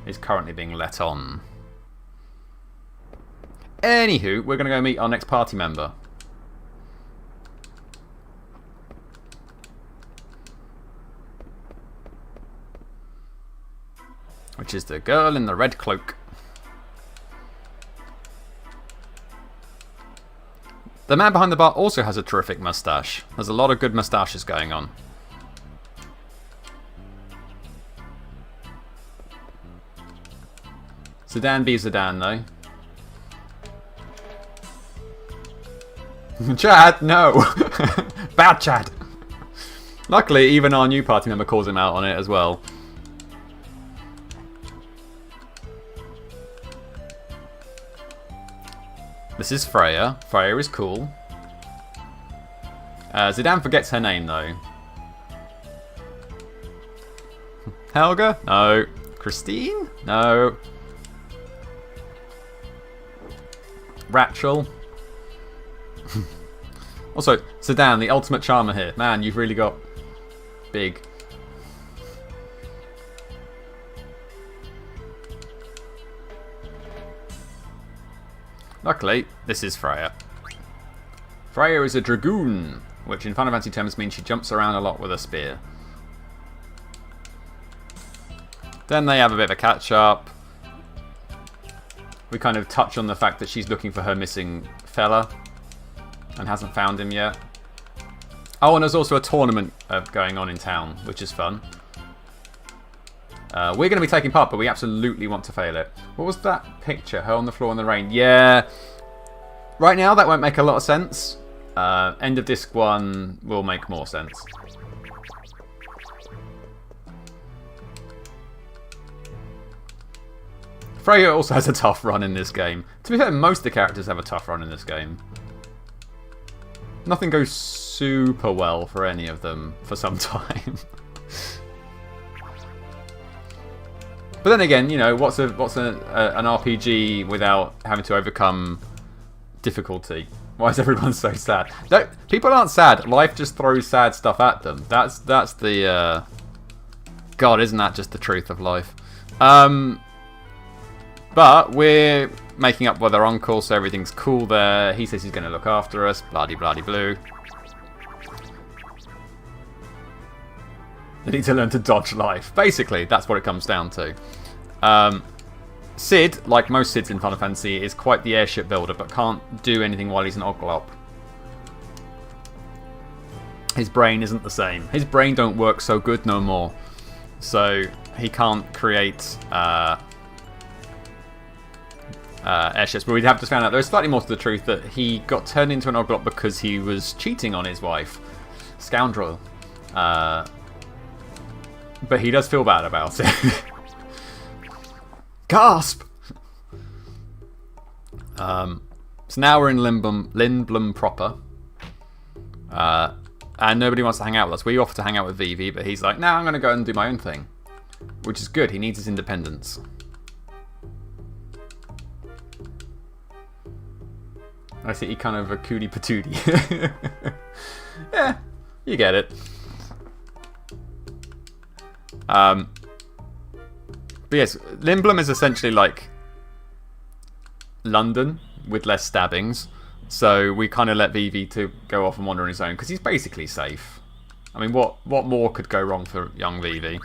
Speaker 1: is currently being let on. Anywho, we're going to go meet our next party member. Which is the girl in the red cloak. The man behind the bar also has a terrific mustache. There's a lot of good mustaches going on. Zidane be Zidane though. Chad, no! Bad Chad! Luckily, even our new party member calls him out on it as well. This is Freya. Freya is cool. Zidane forgets her name though. Helga? No. Christine? No. Rachel. Also, Zidane, the ultimate charmer here. Man, you've really got big. Luckily, this is Freya. Freya is a dragoon, which in Final Fantasy terms means she jumps around a lot with a spear. Then they have a bit of a catch-up. We kind of touch on the fact that she's looking for her missing fella and hasn't found him yet. Oh, and there's also a tournament going on in town, which is fun. We're going to be taking part, but we absolutely want to fail it. What was that picture? Her on the floor in the rain. Yeah. Right now, that won't make a lot of sense. End of disc 1 will make more sense. Freya also has a tough run in this game. To be fair, most of the characters have a tough run in this game. Nothing goes super well for any of them for some time. But then again, you know, what's an RPG without having to overcome difficulty? Why is everyone so sad? No, people aren't sad. Life just throws sad stuff at them. That's the God, isn't that just the truth of life? But we're making up with our uncle, so everything's cool there. He says he's going to look after us. Blah-de-blah-de-blue. They need to learn to dodge life. Basically, that's what it comes down to. Sid, like most Sids in Final Fantasy, is quite the airship builder, but can't do anything while he's an Oglop. His brain isn't the same. His brain don't work so good no more. So he can't create airships. But we have just found out there's slightly more to the truth that he got turned into an Oglop because he was cheating on his wife. Scoundrel. But he does feel bad about it. Gasp! So now we're in Lindblom proper. And nobody wants to hang out with us. We offer to hang out with Vivi, but he's like, nah, I'm going to go and do my own thing. Which is good. He needs his independence. I see he kind of a cootie patootie. Yeah, you get it. But yes, Lindblom is essentially like London with less stabbings. So we kind of let Vivi to go off and wander on his own because he's basically safe. I mean, what more could go wrong for young Vivi?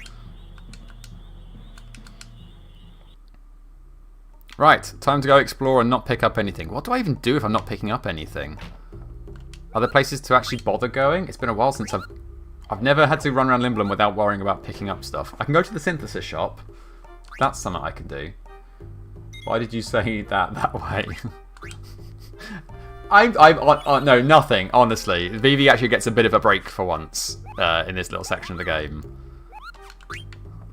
Speaker 1: Right, time to go explore and not pick up anything. What do I even do if I'm not picking up anything? Are there places to actually bother going? It's been a while since I've never had to run around Lindblom without worrying about picking up stuff. I can go to the synthesis shop. That's something I can do. Why did you say that way? No, nothing, honestly. Vivi actually gets a bit of a break for once in this little section of the game.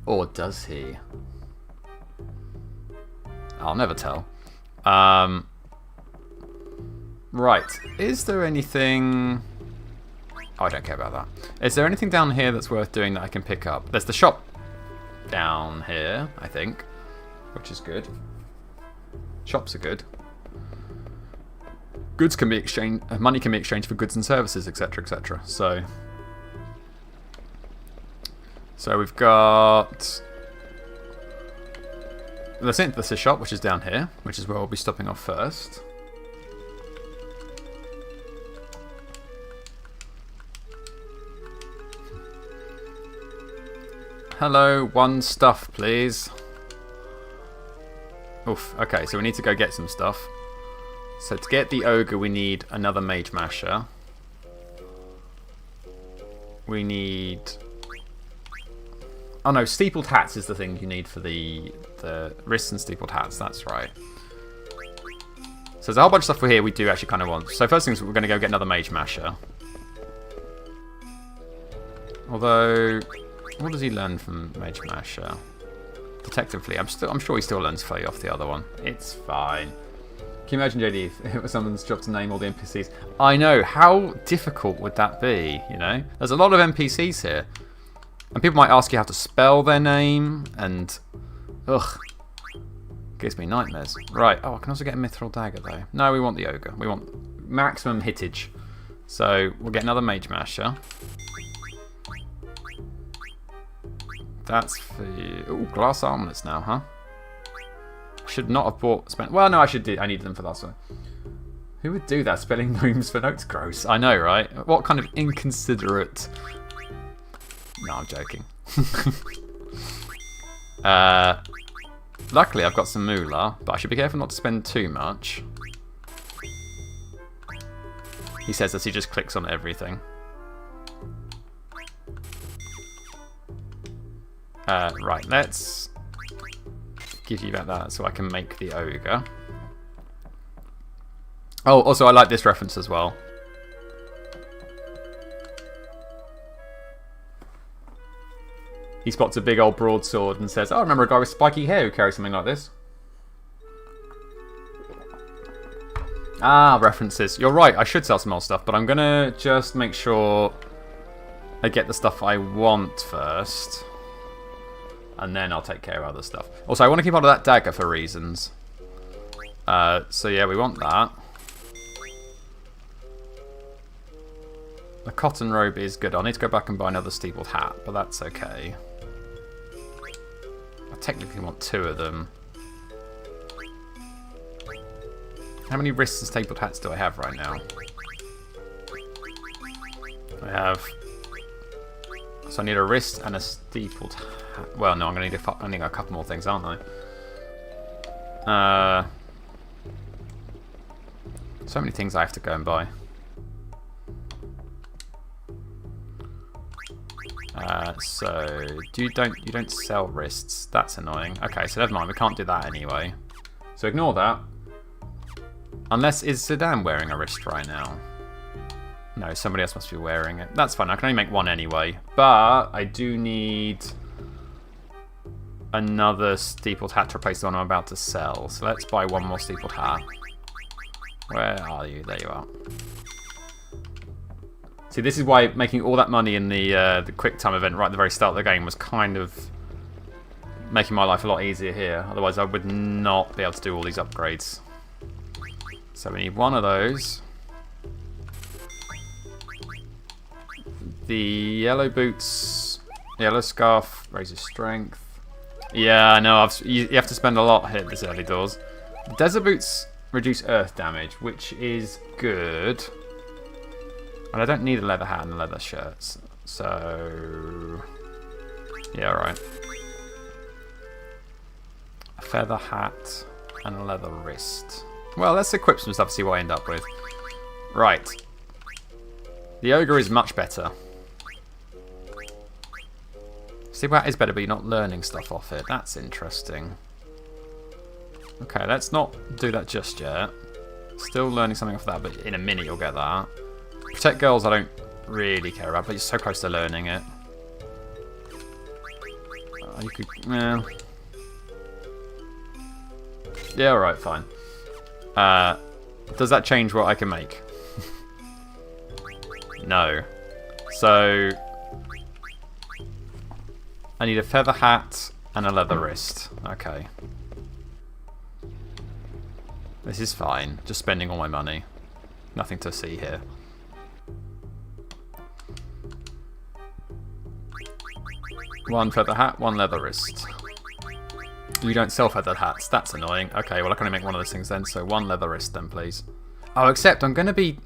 Speaker 1: Or does he? I'll never tell. Right. Is there anything... Oh, I don't care about that. Is there anything down here that's worth doing that I can pick up? There's the shop down here, I think. Which is good. Shops are good. Goods can be exchanged, money can be exchanged for goods and services, etc., etc. So we've got the synthesis shop, which is down here, which is where we'll be stopping off first. Hello, one stuff, please. Oof. Okay, so we need to go get some stuff. So to get the ogre, we need another mage masher. We need... Oh no, steepled hats is the thing you need for the wrists and steepled hats. That's right. So there's a whole bunch of stuff for here we do actually kind of want. So first things, we're going to go get another mage masher. Although, what does he learn from mage masher? Detective Flea. I'm sure he still learns Flea off the other one. It's fine. Can you imagine, JD, if it was someone's job to name all the NPCs? I know. How difficult would that be, you know? There's a lot of NPCs here. And people might ask you how to spell their name, and... Ugh. Gives me nightmares. Right. Oh, I can also get a mithril dagger, though. No, we want the ogre. We want maximum hittage. So, we'll get another mage masher. That's for you. Ooh, glass armlets now, huh? Should not have spent. Well, no, I needed them for that one. Who would do that? Spelling names for notes? Gross. I know, right? What kind of inconsiderate... No, I'm joking. Luckily, I've got some moolah, but I should be careful not to spend too much. He says as he just clicks on everything. Right, let's give you back that so I can make the ogre. Oh, also I like this reference as well. He spots a big old broadsword and says, oh, I remember a guy with spiky hair who carries something like this. Ah, references. You're right, I should sell some more stuff, but I'm going to just make sure I get the stuff I want first. And then I'll take care of other stuff. Also, I want to keep hold of that dagger for reasons. So yeah, we want that. The cotton robe is good. I'll need to go back and buy another steepled hat, but that's okay. I technically want 2 of them. How many wrists and stapled hats do I have right now? I have... So I need a wrist and a steepled hat. Well, no, I'm going to need a couple more things, aren't I? So many things I have to go and buy. So you don't sell wrists. That's annoying. Okay, so never mind. We can't do that anyway. So ignore that. Unless is Zidane wearing a wrist right now? No, somebody else must be wearing it. That's fine. I can only make one anyway. But I do need another steepled hat to replace the one I'm about to sell. So let's buy one more steepled hat. Where are you? There you are. See, this is why making all that money in the quick time event right at the very start of the game was kind of making my life a lot easier here. Otherwise, I would not be able to do all these upgrades. So we need one of those. The yellow boots, yellow scarf raises strength. Yeah, I know. You have to spend a lot here at this early doors. Desert boots reduce earth damage, which is good. And I don't need a leather hat and a leather shirt. So yeah, right. A feather hat and a leather wrist. Well, let's equip some stuff, see what I end up with. Right. The ogre is much better. See, that is better, but you're not learning stuff off it. That's interesting. Okay, let's not do that just yet. Still learning something off that, but in a minute you'll get that. Protect girls I don't really care about, but you're so close to learning it. You could... Yeah, alright, fine. Does that change what I can make? No. So... I need a feather hat and a leather wrist. Okay. This is fine. Just spending all my money. Nothing to see here. One feather hat, one leather wrist. You don't sell feather hats. That's annoying. Okay, well I can only make one of those things then. So one leather wrist then, please. Oh, except I'm going to be...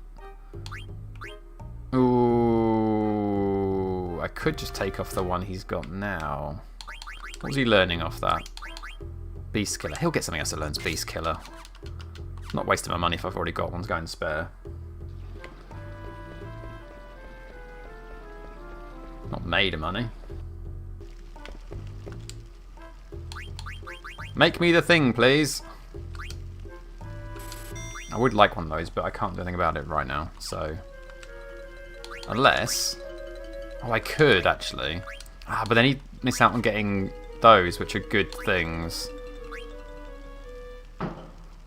Speaker 1: Ooh, I could just take off the one he's got now. What was he learning off that? Beast Killer. He'll get something else that learns Beast Killer. I'm not wasting my money if I've already got one going spare. Not made of money. Make me the thing, please. I would like one of those, but I can't do anything about it right now, so... Unless... Oh, I could, actually. Ah, but then he'd miss out on getting those, which are good things.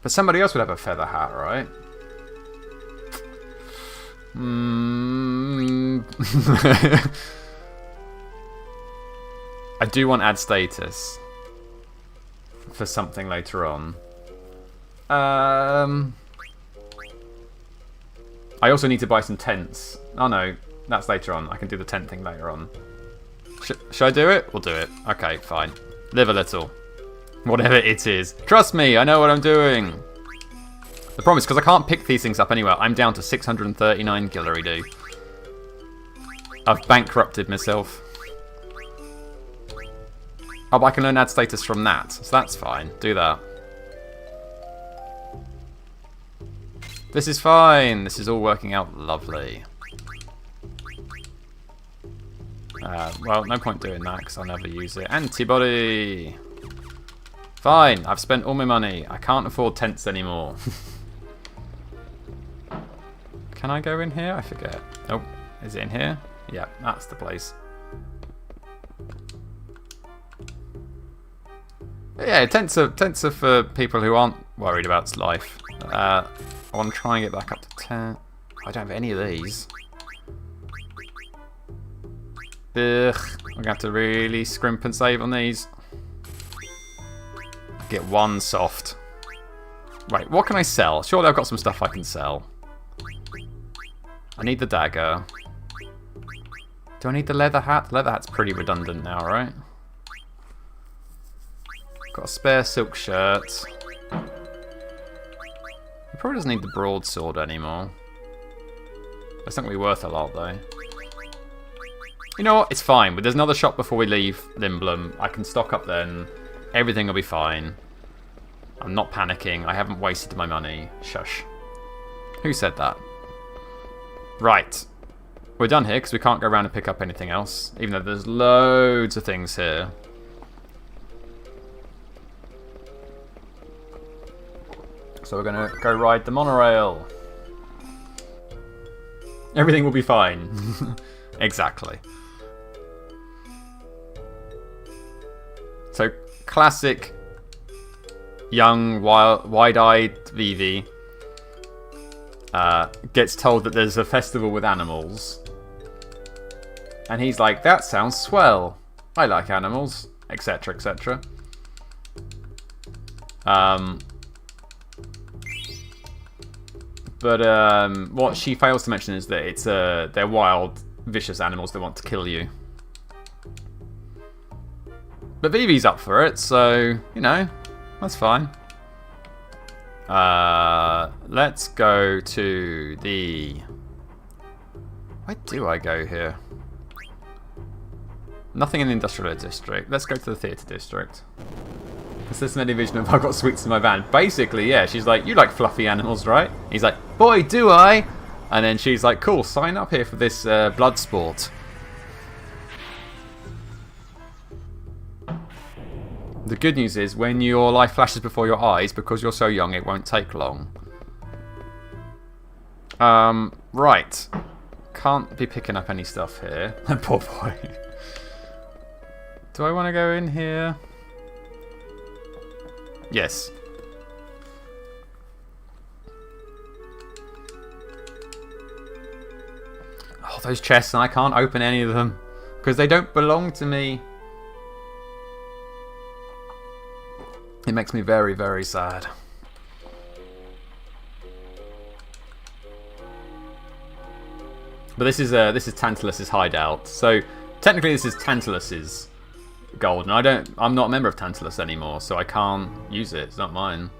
Speaker 1: But somebody else would have a feather hat, right? I do want add status for something later on. I also need to buy some tents. Oh no, that's later on. I can do the tent thing later on. Should I do it? We'll do it. Okay, fine. Live a little. Whatever it is. Trust me, I know what I'm doing. The problem is, because I can't pick these things up anywhere, I'm down to 639 Guillery-do. I've bankrupted myself. Oh, but I can learn add status from that, so that's fine. Do that. This is fine. This is all working out lovely. Well, no point doing that, because I'll never use it. Antibody! Fine, I've spent all my money. I can't afford tents anymore. Can I go in here? I forget. Oh, is it in here? Yeah, that's the place. Yeah, tents are for people who aren't worried about life. I want to try and get back up to 10. I don't have any of these. Ugh, I'm going to have to really scrimp and save on these. Get one soft. Right, what can I sell? Surely I've got some stuff I can sell. I need the dagger. Do I need the leather hat? The leather hat's pretty redundant now, right? Got a spare silk shirt. It probably doesn't need the broadsword anymore. That's not going to be worth a lot, though. You know what? It's fine. But there's another shop before we leave Limblum. I can stock up then. Everything will be fine. I'm not panicking. I haven't wasted my money. Shush. Who said that? Right. We're done here because we can't go around and pick up anything else, even though there's loads of things here. So we're going to go ride the monorail. Everything will be fine. Exactly. So, classic young, wide-eyed Vivi gets told that there's a festival with animals. And he's like, that sounds swell. I like animals, etc, etc. But what she fails to mention is that it's they're wild, vicious animals that want to kill you. But Vivi's up for it, so, you know, that's fine. Let's go to the... Where do I go here? Nothing in the industrial district. Let's go to the theatre district. Is this any vision of I've got sweets in my van? Basically, yeah, she's like, you like fluffy animals, right? He's like, boy, do I! And then she's like, cool, sign up here for this blood sport. The good news is, when your life flashes before your eyes, because you're so young, it won't take long. Right. Can't be picking up any stuff here. Poor boy. Do I want to go in here? Yes. Oh, those chests, and I can't open any of them because they don't belong to me. It makes me very, very sad. But this is Tantalus's hideout. So technically, this is Tantalus's gold, and I'm not a member of Tantalus anymore, so I can't use it. It's not mine.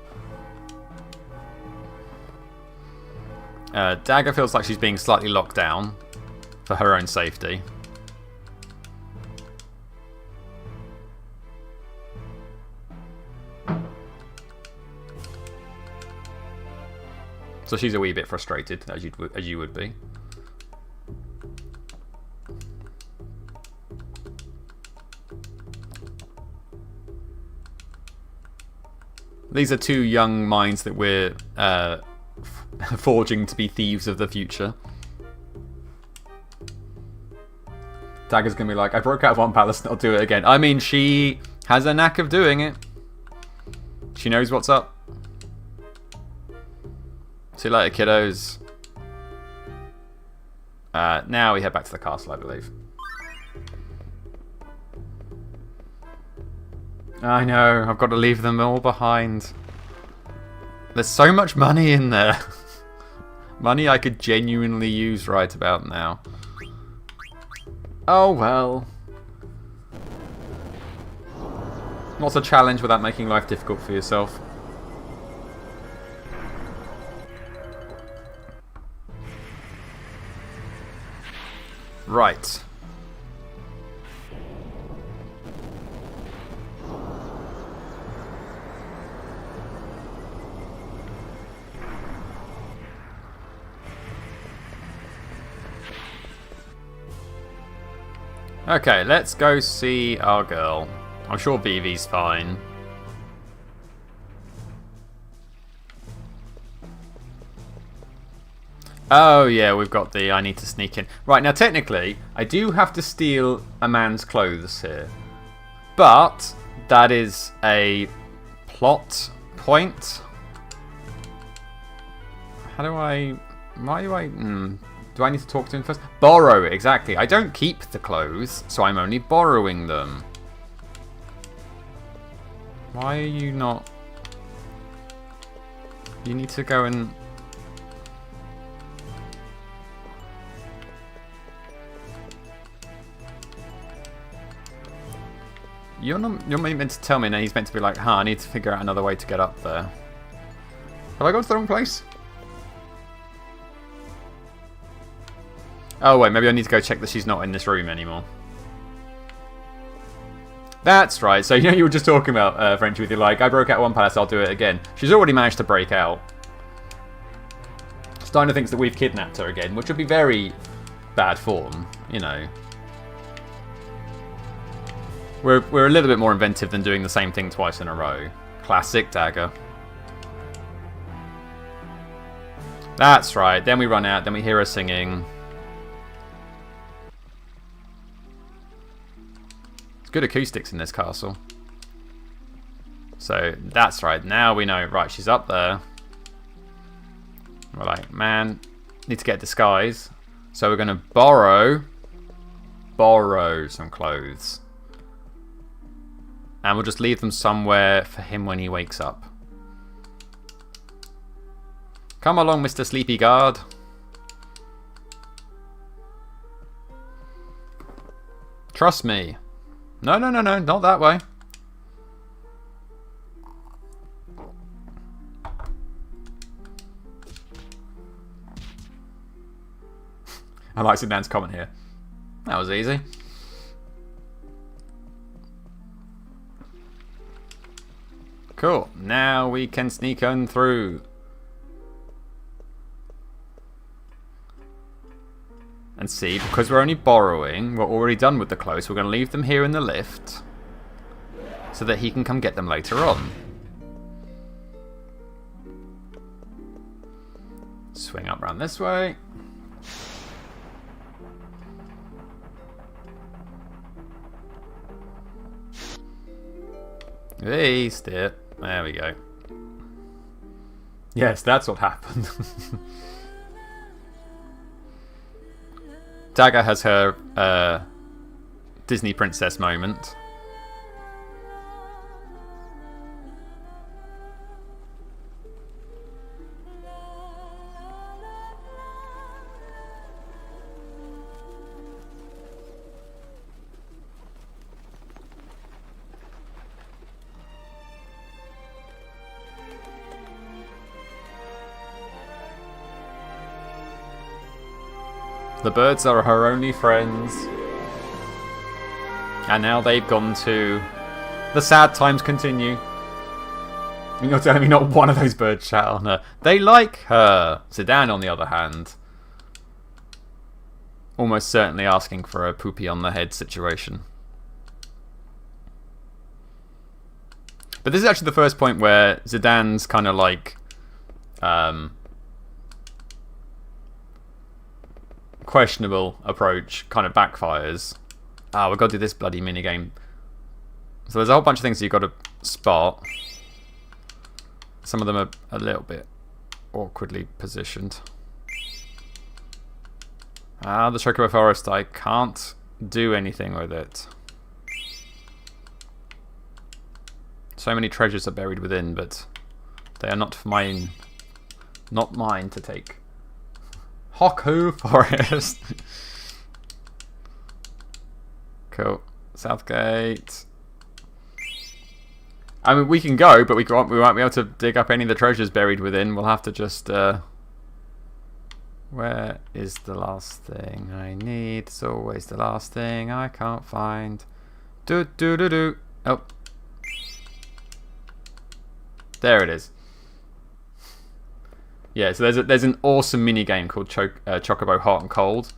Speaker 1: Dagger feels like she's being slightly locked down for her own safety. So she's a wee bit frustrated, as you would be. These are two young minds that we're forging to be thieves of the future. Dagger's gonna be like, I broke out of one palace, I'll do it again. I mean, she has a knack of doing it. She knows what's up. See you later, kiddos. Now we head back to the castle, I believe. I know, I've got to leave them all behind. There's so much money in there. Money I could genuinely use right about now. Oh well. Not a challenge without making life difficult for yourself. Right. Okay, let's go see our girl. I'm sure Vivi's fine. Oh yeah, we've got the I need to sneak in. Right, now technically, I do have to steal a man's clothes here. But that is a plot point. How do I... Why do I... Do I need to talk to him first? Borrow, exactly. I don't keep the clothes, so I'm only borrowing them. Why are you not... You need to go and... You're meant to tell me, and he's meant to be like, I need to figure out another way to get up there. Have I gone to the wrong place? Oh wait, maybe I need to go check that she's not in this room anymore. That's right. So, you know, you were just talking about Frenchie with you, like, I broke out one palace, I'll do it again. She's already managed to break out. Steiner thinks that we've kidnapped her again, which would be very bad form, you know. We're a little bit more inventive than doing the same thing twice in a row. Classic dagger. That's right. Then we run out, then we hear her singing. Good acoustics in this castle. So that's right. Now we know. Right, she's up there. We're like, man, need to get a disguise. So we're going to borrow some clothes. And we'll just leave them somewhere for him when he wakes up. Come along, Mr. Sleepy Guard. Trust me. No, not that way. I like Zidane's comment here. That was easy. Cool. Now we can sneak on through. And see, because we're only borrowing, we're already done with the clothes. We're going to leave them here in the lift so that he can come get them later on. Swing up round this way. Hey, steer. There we go. Yes, that's what happened. Dagger has her Disney princess moment. The birds are her only friends. And now they've gone to... The sad times continue. You're telling me not one of those birds shout on her. They like her. Zidane, on the other hand, almost certainly asking for a poopy on the head situation. But this is actually the first point where Zidane's kind of like... questionable approach kind of backfires. We've got to do this bloody minigame. So there's a whole bunch of things that you've got to spot. Some of them are a little bit awkwardly positioned. The Chocobo Forest, I can't do anything with it. So many treasures are buried within, but they are not mine. Not mine to take. Chocobo Forest. Cool. Southgate. I mean, we can go, but we won't be able to dig up any of the treasures buried within. We'll have to just... Where is the last thing I need? It's always the last thing I can't find. Do. Oh. There it is. Yeah, so there's an awesome mini game called Chocobo Hot and Cold.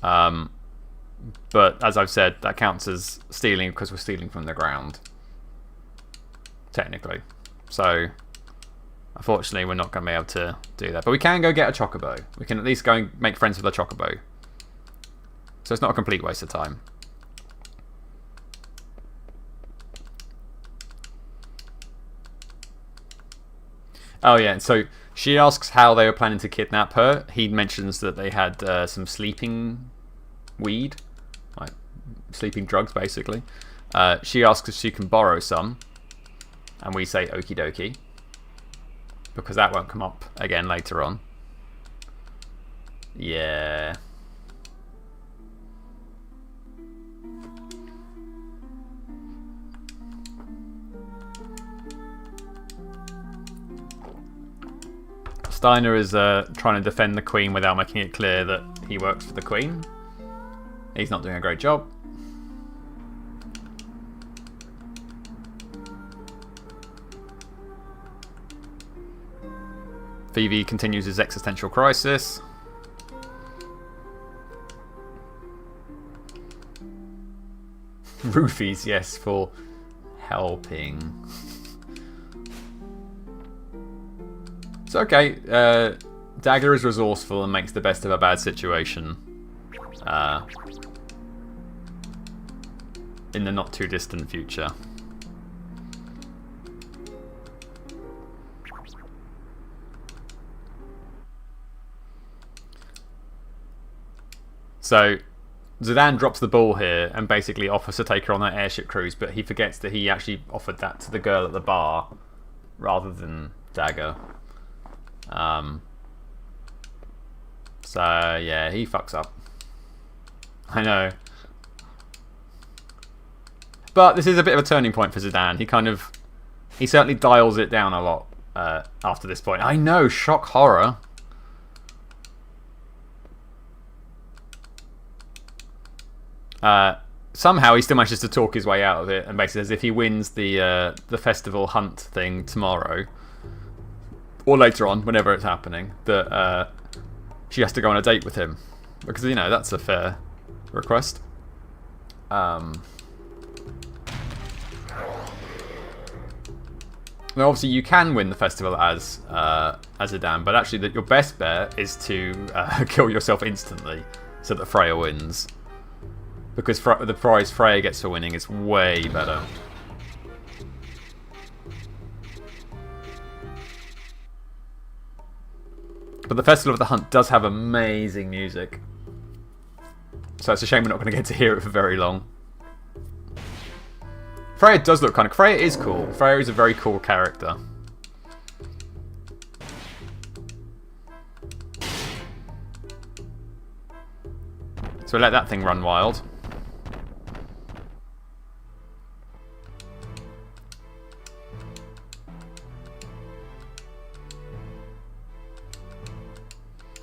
Speaker 1: But as I've said, that counts as stealing because we're stealing from the ground. Technically. So, unfortunately, we're not going to be able to do that. But we can go get a Chocobo. We can at least go and make friends with a Chocobo. So it's not a complete waste of time. Oh yeah, so she asks how they were planning to kidnap her. He mentions that they had some sleeping weed. Like sleeping drugs, basically. She asks if she can borrow some. And we say okie dokie. Because that won't come up again later on. Yeah. Steiner is trying to defend the Queen without making it clear that he works for the Queen. He's not doing a great job. Vivi continues his existential crisis. Roofies, yes, for helping. It's okay. Dagger is resourceful and makes the best of a bad situation. In the not too distant future. So Zidane drops the ball here and basically offers to take her on that airship cruise, but he forgets that he actually offered that to the girl at the bar rather than Dagger. So yeah, he fucks up. I know. But this is a bit of a turning point for Zidane. He certainly dials it down a lot after this point. I know, shock horror. Somehow he still manages to talk his way out of it, and basically says if he wins the festival hunt thing tomorrow, or later on, whenever it's happening, that she has to go on a date with him, because you know that's a fair request. Now, obviously, you can win the festival as Zidane, but actually, your best bet is to kill yourself instantly, so that Freya wins. Because the prize Freya gets for winning is way better. But the Festival of the Hunt does have amazing music. So it's a shame we're not going to get to hear it for very long. Freya does look kind of... Freya is cool. Freya is a very cool character. So let that thing run wild.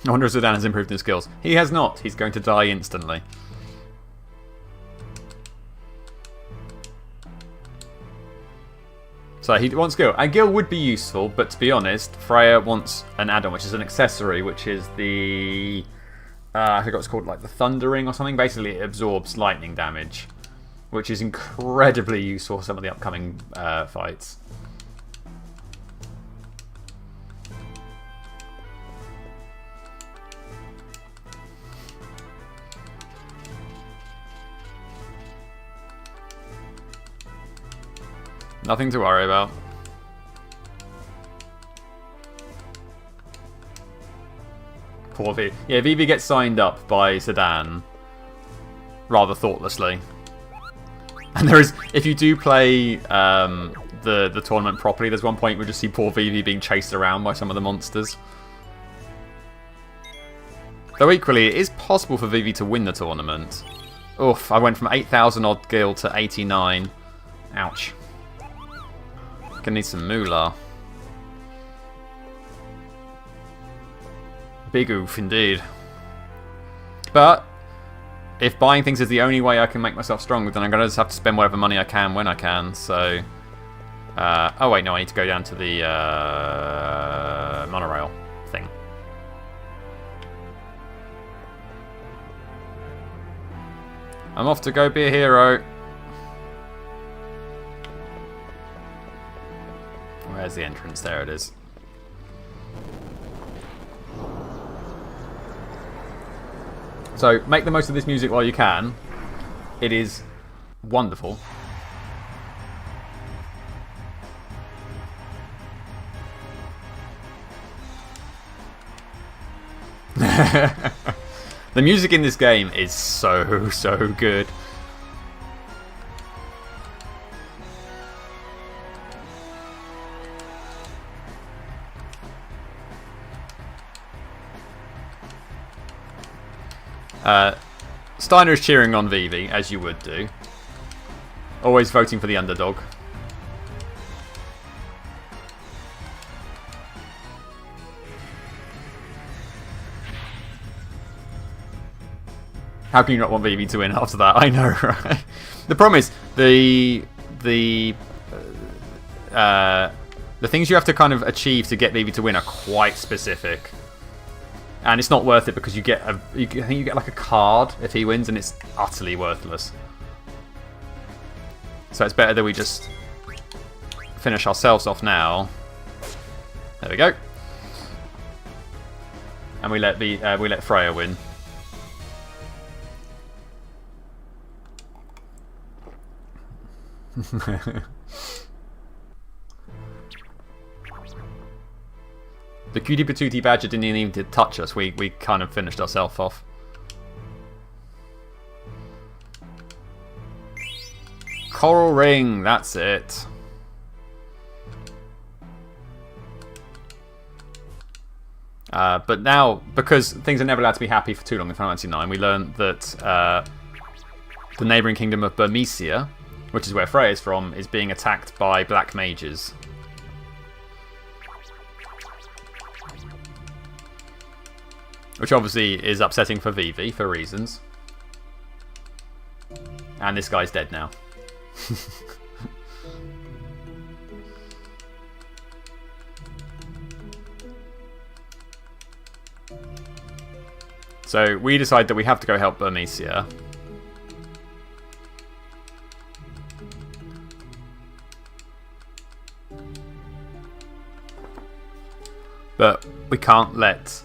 Speaker 1: I wonder if Zidane has improved his skills. He has not. He's going to die instantly. So he wants Gil. And Gil would be useful, but to be honest, Freya wants an add-on, which is an accessory, which is the... I forgot what it's called, like the Thundering or something. Basically, it absorbs lightning damage, which is incredibly useful for some of the upcoming fights. Nothing to worry about. Poor Vivi. Yeah, Vivi gets signed up by Zidane rather thoughtlessly. And there is, if you do play the tournament properly, there's one point where you just see poor Vivi being chased around by some of the monsters. Though equally, it is possible for Vivi to win the tournament. Oof, I went from 8,000 odd gil to 89. Ouch. Gonna need some moolah. Big oof indeed. But if buying things is the only way I can make myself stronger, then I'm gonna just have to spend whatever money I can when I can. So, oh wait, no, I need to go down to the monorail thing. I'm off to go be a hero. Where's the entrance? There it is. So, make the most of this music while you can. It is wonderful. The music in this game is so good. Steiner is cheering on Vivi, as you would do. Always voting for the underdog. How can you not want Vivi to win after that? I know, right? The problem is, The things you have to kind of achieve to get Vivi to win are quite specific. And it's not worth it because you get I think you get like a card if he wins, and it's utterly worthless. So it's better that we just finish ourselves off now. There we go. And we let Freya win. The cutie patootie badger didn't even touch us. We kind of finished ourselves off. Coral ring, that's it. But now, because things are never allowed to be happy for too long in Final Fantasy IX, we learned that the neighbouring kingdom of Burmecia, which is where Freya is from, is being attacked by black mages. Which obviously is upsetting for Vivi, for reasons. And this guy's dead now. So we decide that we have to go help Burmecia. But we can't let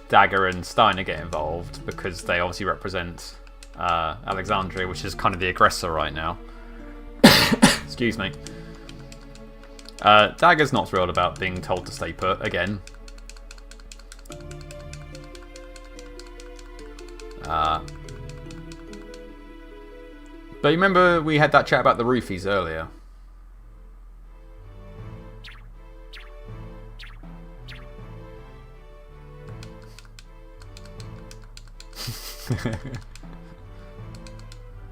Speaker 1: Dagger and Steiner get involved because they obviously represent Alexandria, which is kind of the aggressor right now. Excuse me. Dagger's not thrilled about being told to stay put again. But you remember we had that chat about the roofies earlier?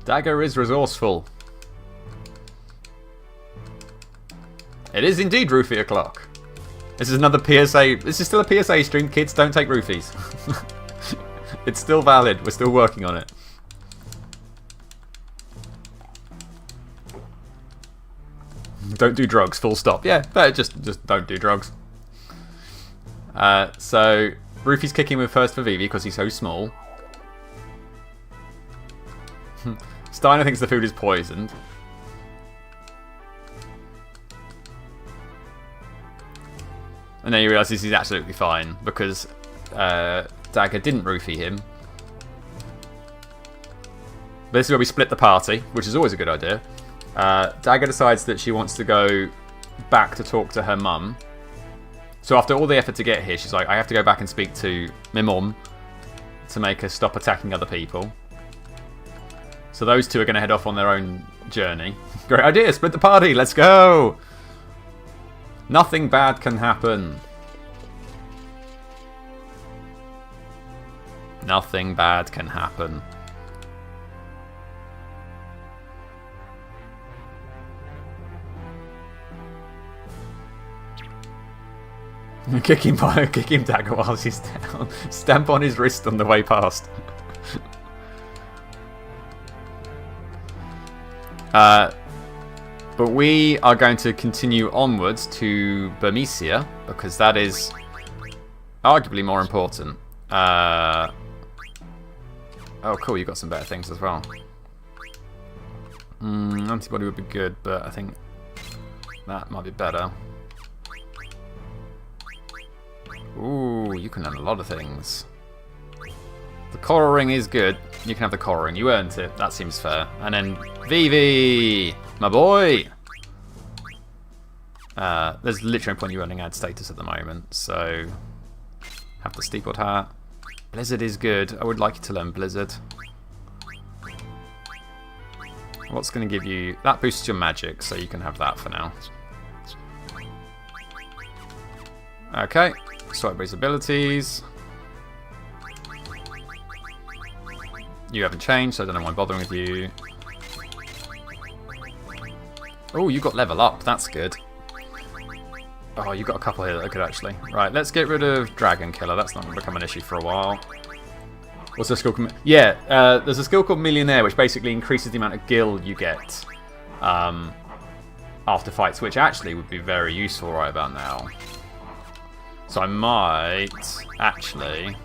Speaker 1: Dagger is resourceful. It is indeed roofie o'clock. This is another PSA. This is still a PSA stream. Kids, don't take roofies. It's still valid. We're still working on it. Don't do drugs. Full stop. Yeah, but just don't do drugs. So Roofy's kicking with first for Vivi because he's so small. Steiner thinks the food is poisoned. And then he realises he's absolutely fine because Dagger didn't roofie him. But this is where we split the party, which is always a good idea. Dagger decides that she wants to go back to talk to her mum. So after all the effort to get here, she's like, I have to go back and speak to my mum to make her stop attacking other people. So those two are going to head off on their own journey. Great idea, split the party, let's go! Nothing bad can happen. Nothing bad can happen. Kick him Dagger while he's down. Stamp on his wrist on the way past. But we are going to continue onwards to Burmecia because that is arguably more important. Oh, cool! You got some better things as well. Antibody would be good, but I think that might be better. Ooh, you can learn a lot of things. The coral ring is good. You can have the coral ring. You earned it. That seems fair. And then Vivi, my boy. There's literally no point you earning ad status at the moment. So have the steepled hat. Blizzard is good. I would like you to learn Blizzard. What's going to give you... That boosts your magic, so you can have that for now. Okay. Swipe everybody's abilities. You haven't changed, so I don't know why I'm bothering with you. Oh, you got level up. That's good. Oh, you got a couple here that are good, actually. Right, let's get rid of Dragon Killer. That's not going to become an issue for a while. What's the skill called? Yeah, there's a skill called Millionaire, which basically increases the amount of gil you get. I after fights, which actually would be very useful right about now. So I might actually...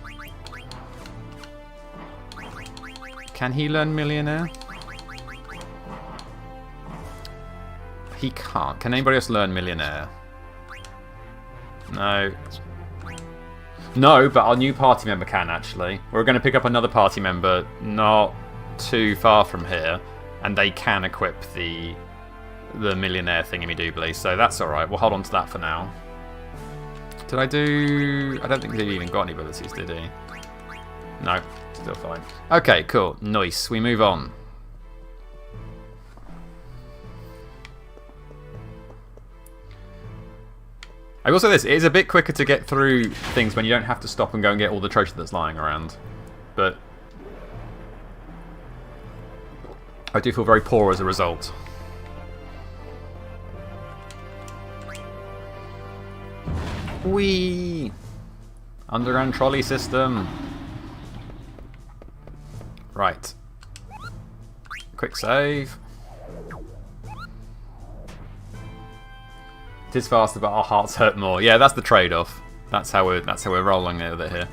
Speaker 1: Can he learn Millionaire? He can't. Can anybody else learn Millionaire? No. No, but our new party member can actually. We're going to pick up another party member not too far from here, and they can equip the Millionaire thingy-me-doobly, so that's alright. We'll hold on to that for now. Did I do... I don't think he even got any abilities, did he? No, still fine. Okay, cool. Nice. We move on. I will say this, it is a bit quicker to get through things when you don't have to stop and go and get all the treasure that's lying around. But I do feel very poor as a result. Whee! Underground trolley system. Right. Quick save. It is faster, but our hearts hurt more. Yeah, that's the trade-off. That's how we're rolling with it here.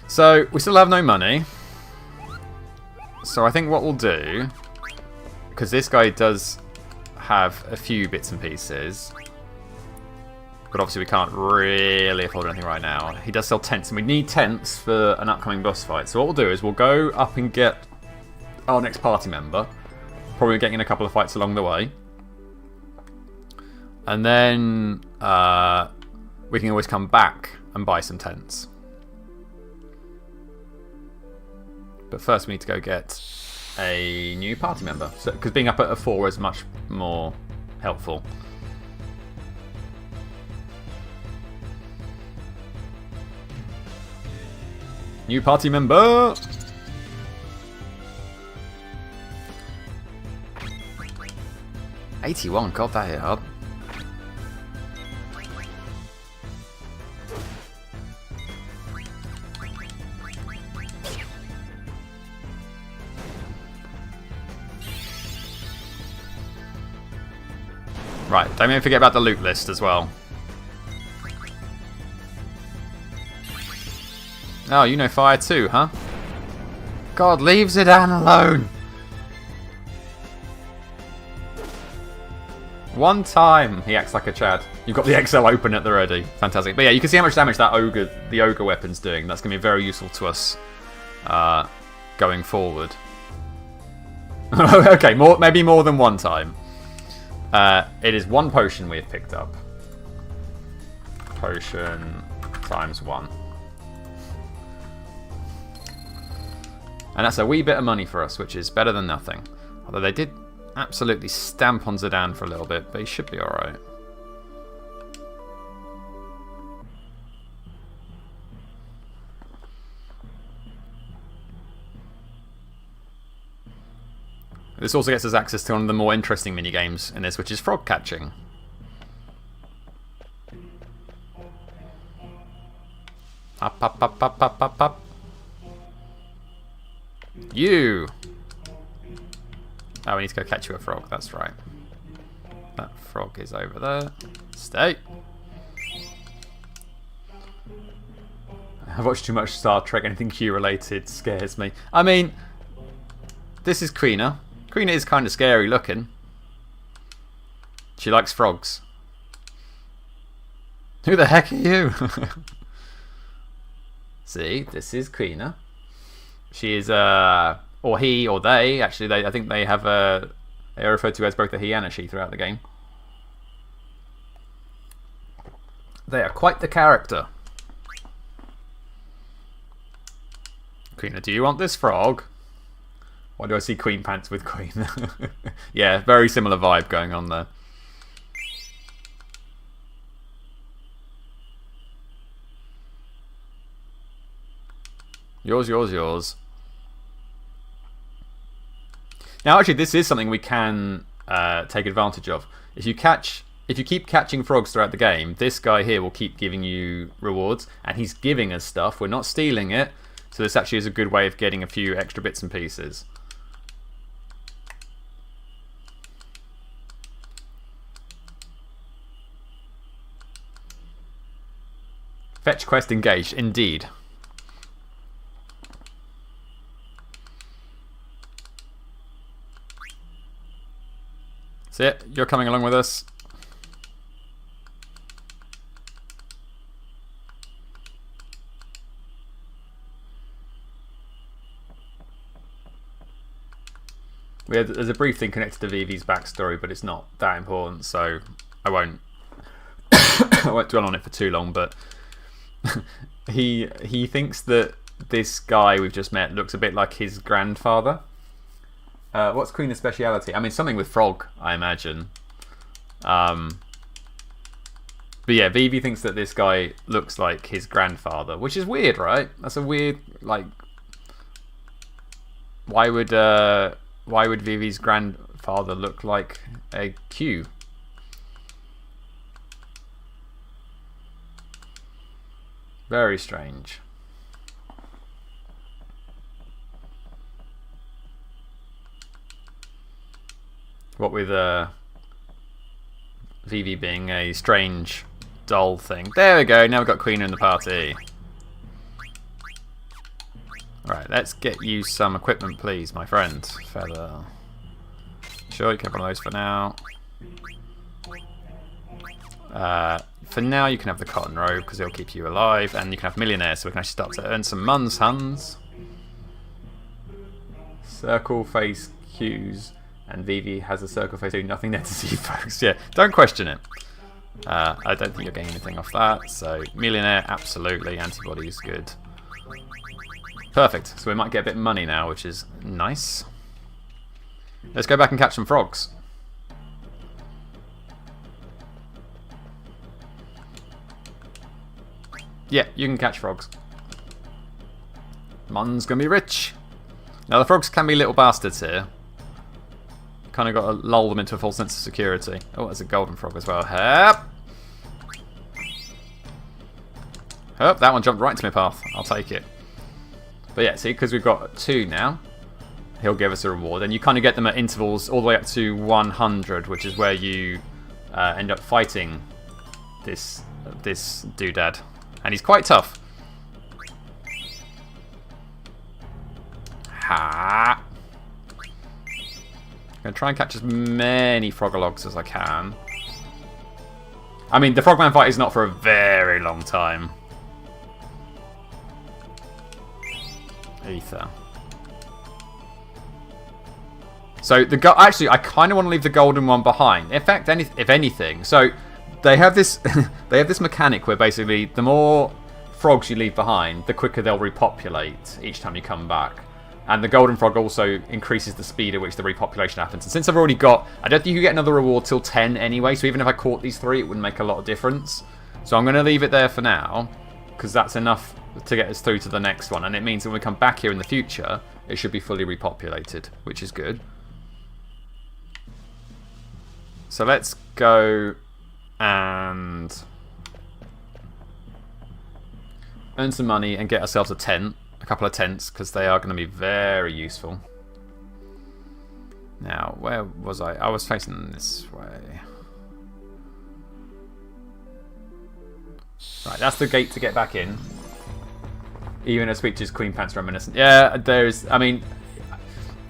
Speaker 1: So we still have no money. So I think what we'll do, because this guy does have a few bits and pieces, but obviously we can't really afford anything right now. He does sell tents, and we need tents for an upcoming boss fight. So what we'll do is we'll go up and get our next party member. Probably getting in a couple of fights along the way. And then we can always come back and buy some tents. But first we need to go get a new party member. Because being up at a 4 is much more helpful. New party member! $81, God, that hit hard. Right, don't even forget about the loot list as well. Oh, you know fire too, huh? God, leave Zidane alone! One time he acts like a Chad. You've got the XL open at the ready. Fantastic. But yeah, you can see how much damage that the ogre weapon's doing. That's going to be very useful to us going forward. Okay, maybe more than one time. It is 1 potion we have picked up. Potion times 1. And that's a wee bit of money for us, which is better than nothing. Although they did absolutely stamp on Zidane for a little bit, but he should be alright. This also gets us access to one of the more interesting minigames in this, which is frog catching. Up, up, up, up, up, up, up. You! Oh, we need to go catch you a frog, that's right. That frog is over there. Stay! I've watched too much Star Trek, anything Q related scares me. I mean, this is Queena. Queena is kind of scary looking. She likes frogs. Who the heck are you? See, this is Queena. She is, or he, or they. Actually, I think they have they are referred to as both a he and a she throughout the game. They are quite the character. Queena, do you want this frog? Why do I see Queen Pants with Queen? Yeah, very similar vibe going on there. Yours, yours, yours. Now, actually, this is something we can take advantage of. If you keep catching frogs throughout the game, this guy here will keep giving you rewards, and he's giving us stuff. We're not stealing it, so this actually is a good way of getting a few extra bits and pieces. Fetch quest engaged, indeed. That's it. You're coming along with us. There's a brief thing connected to Vivi's backstory, but it's not that important, so I won't I won't dwell on it for too long. But he thinks that this guy we've just met looks a bit like his grandfather. What's Queen's speciality? I mean, something with frog, I imagine. But yeah, Vivi thinks that this guy looks like his grandfather, which is weird, right? That's a weird, like, why would Vivi's grandfather look like a Q? Very strange. What with Vivi being a strange doll thing. There we go, now we've got Queen in the party. Right, let's get you some equipment, please, my friend. Feather. Sure, you can have one of those for now. For now, you can have the cotton robe because it'll keep you alive, and you can have millionaire, so we can actually start to earn some huns. Circle face cues, and Vivi has a circle face too. Nothing there to see, folks. Yeah, don't question it. I don't think you're getting anything off that. So millionaire, absolutely. Antibody is good. Perfect. So we might get a bit of money now, which is nice. Let's go back and catch some frogs. Yeah, you can catch frogs. Mon's gonna be rich. Now the frogs can be little bastards here. Kind of got to lull them into a false sense of security. Oh, there's a golden frog as well. Hup! Hup, that one jumped right into my path. I'll take it. But yeah, see, because we've got 2 now, he'll give us a reward. And you kind of get them at intervals all the way up to 100, which is where you end up fighting this doodad. And he's quite tough. Ha! I'm going to try and catch as many frogologs as I can. I mean, the frogman fight is not for a very long time. Ether. So actually, I kind of want to leave the golden one behind. In fact, if anything, so they have this they have this mechanic where basically the more frogs you leave behind, the quicker they'll repopulate each time you come back. And the golden frog also increases the speed at which the repopulation happens. And since I've already got, I don't think you get another reward till 10 anyway. So even if I caught these 3, it wouldn't make a lot of difference. So I'm going to leave it there for now, because that's enough to get us through to the next one. And it means when we come back here in the future, it should be fully repopulated, which is good. So let's go and earn some money and get ourselves a couple of tents, because they are going to be very useful. Now, where was I? I was facing this way. Right, that's the gate to get back in. Even as features Queen Pants reminiscent. Yeah, I mean,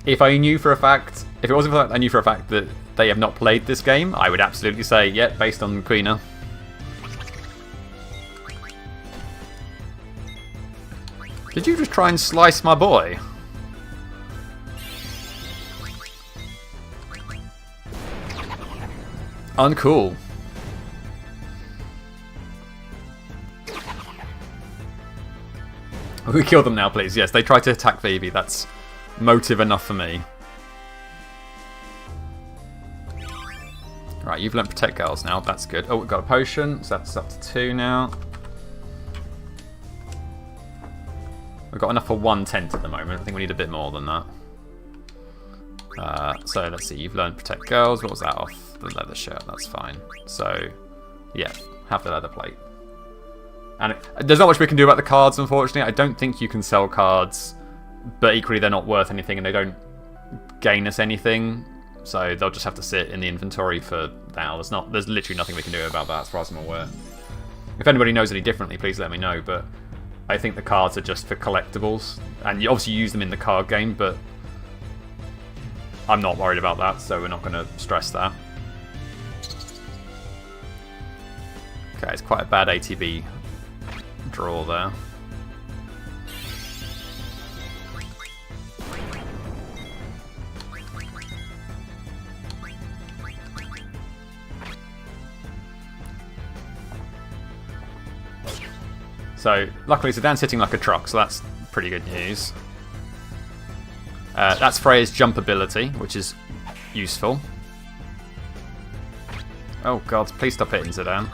Speaker 1: if I knew for a fact, if it wasn't for that I knew for a fact that they have not played this game, I would absolutely say, yeah, based on Queener. Did you just try and slice my boy? Uncool. We kill them now, please. Yes, they try to attack Vivi. That's motive enough for me. Right, you've learnt Protect Girls now. That's good. Oh, we've got a potion, so that's up to 2 now. We've got enough for 1 tent at the moment. I think we need a bit more than that. So let's see. You've learned Protect Girls. What was that off? The leather shirt. That's fine. So, yeah, have the leather plate. And there's not much we can do about the cards, unfortunately. I don't think you can sell cards, but equally they're not worth anything and they don't gain us anything. So they'll just have to sit in the inventory for now. There's literally nothing we can do about that as far as I'm aware. If anybody knows any differently, please let me know, but I think the cards are just for collectibles. And you obviously use them in the card game, but I'm not worried about that, so we're not going to stress that. Okay, it's quite a bad ATB draw there. So, luckily Zidane's sitting like a truck, so that's pretty good news. That's Freya's jump ability, which is useful. Oh god, please stop hitting Zidane.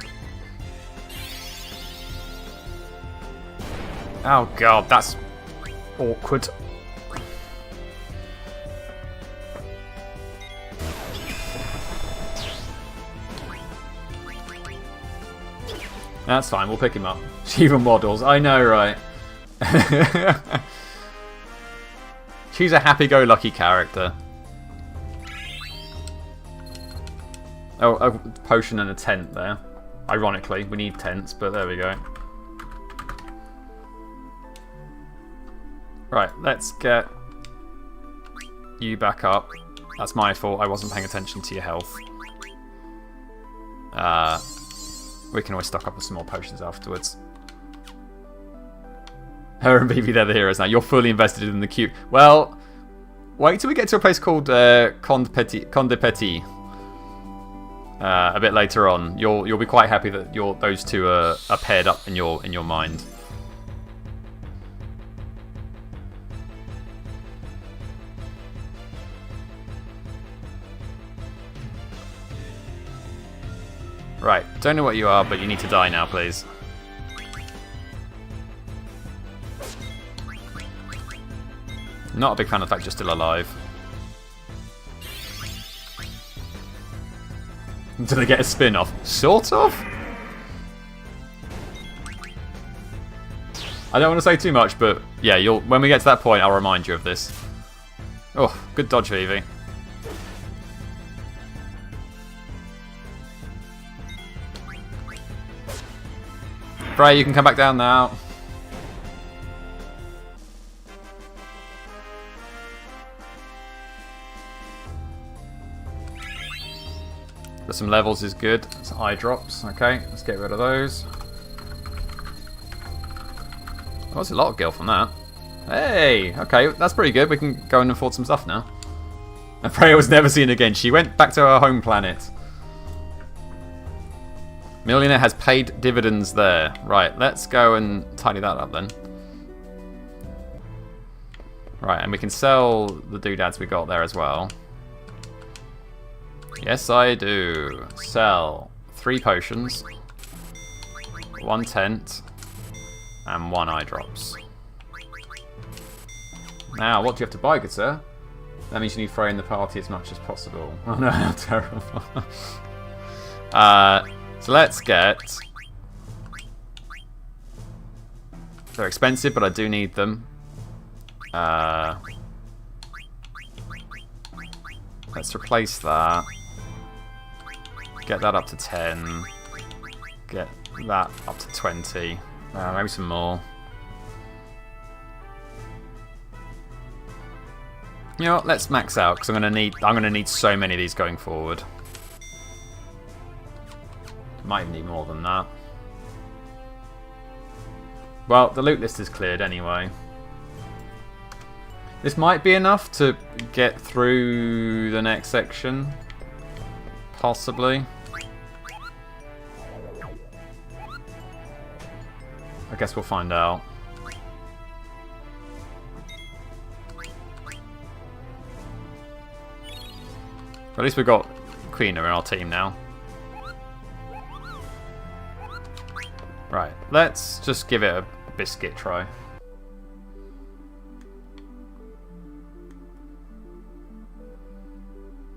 Speaker 1: Oh god, that's awkward. That's fine, we'll pick him up. She even waddles, I know, right? She's a happy-go-lucky character. Oh, a potion and a tent there. Ironically, we need tents, but there we go. Right, let's get you back up. That's my fault, I wasn't paying attention to your health. We can always stock up with some more potions afterwards. Her and Vivi, they're the heroes now. You're fully invested in the queue. Well, wait till we get to a place called Conde Petit. A bit later on. You'll be quite happy that those two are paired up in your mind. Right, don't know what you are, but you need to die now, please. Not a big fan of the fact you're still alive. Do they get a spin-off? Sort of? I don't want to say too much, but yeah, when we get to that point, I'll remind you of this. Oh, good dodge, Vivi. Freya, you can come back down now. But some levels is good. Some eye drops. Okay, let's get rid of those. Oh, that's a lot of gil from that. Hey, okay, that's pretty good. We can go and afford some stuff now. And Freya was never seen again. She went back to her home planet. Millionaire has paid dividends there. Right, let's go and tidy that up then. Right, and we can sell the doodads we got there as well. Yes, I do. Sell 3 potions, 1 tent, and 1 eye drops. Now, what do you have to buy, good sir? That means you need Freya in the party as much as possible. Oh no, how terrible. So let's get... They're expensive, but I do need them. Let's replace that. Get that up to 10. Get that up to 20. Maybe some more. You know what? Let's max out because I'm gonna need so many of these going forward. Might need more than that. Well, the loot list is cleared anyway. This might be enough to get through the next section. Possibly. I guess we'll find out. But at least we've got Queen in our team now. Right, let's just give it a biscuit try. I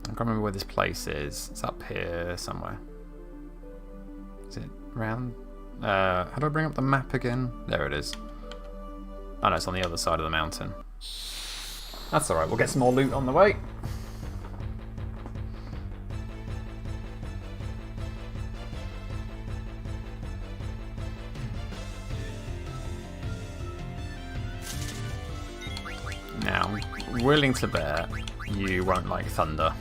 Speaker 1: can't remember where this place is. It's up here somewhere. Is it round? How do I bring up the map again? There it is. Oh no, it's on the other side of the mountain. That's alright, we'll get some more loot on the way. willing to bet you won't like thunder.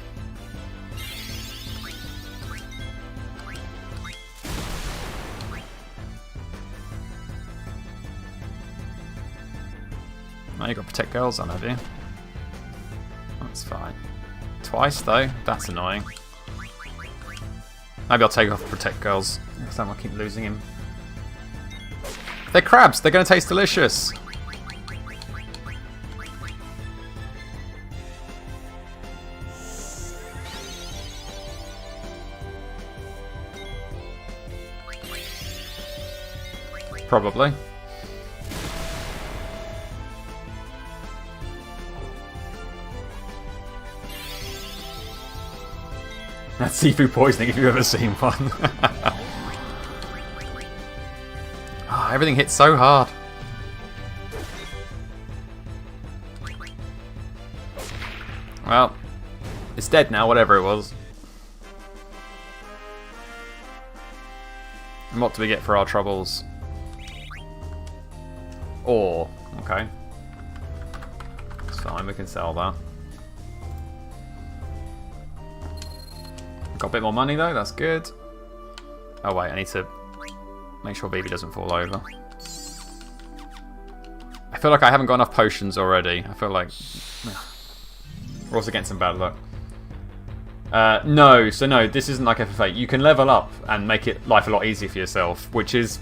Speaker 1: Now you've got Protect Girls on, have you? That's fine. Twice, though? That's annoying. Maybe I'll take off Protect Girls. Next time I'll keep losing him. They're crabs! They're going to taste delicious! Probably. That's seafood poisoning if you've ever seen one. Oh, everything hits so hard. Well, it's dead now, whatever it was. And what do we get for our troubles? Ore. Okay. It's fine, we can sell that. Got a bit more money though, that's good. Oh wait, I need to make sure Vivi doesn't fall over. I feel like I haven't got enough potions already. I feel like we're also getting some bad luck. No, this isn't like FF8. You can level up and make life a lot easier for yourself, which is,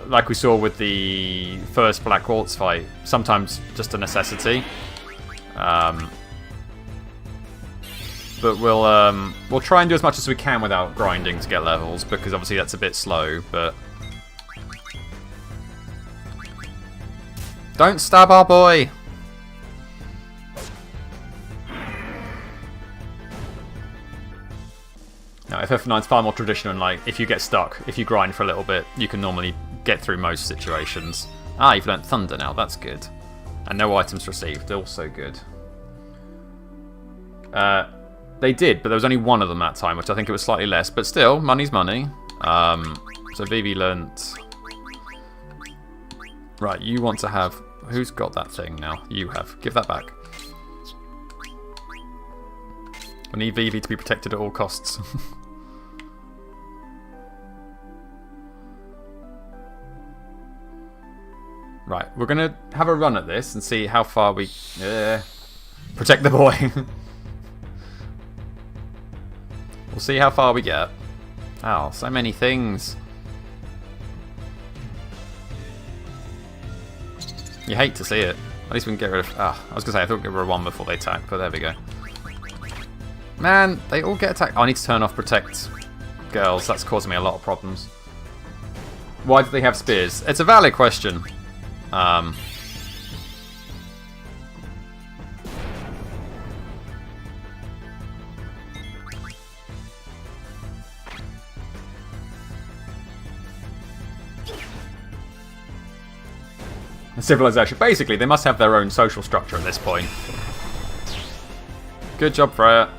Speaker 1: like we saw with the first Black Quartz fight, sometimes just a necessity. But we'll try and do as much as we can without grinding to get levels, because obviously that's a bit slow, but... Don't stab our boy! Now, FF9's far more traditional, and like, if you get stuck, if you grind for a little bit, you can normally get through most situations. Ah, you've learnt Thunder now, that's good. And no items received, also good. They did, but there was only one of them that time, which I think it was slightly less. But still, money's money. So Vivi learnt... Right, you want to have... Who's got that thing now? You have. Give that back. We need Vivi to be protected at all costs. Right, we're going to have a run at this and see how far we... protect the boy. We'll see how far we get. Oh, so many things. You hate to see it. At least we can get rid of... Ah, I was going to say, I thought we'd get rid of one before they attack, but there we go. Man, they all get attacked. Oh, I need to turn off Protect Girls. That's causing me a lot of problems. Why do they have spears? It's a valid question. Civilization. Basically, they must have their own social structure at this point. Good job, Freya.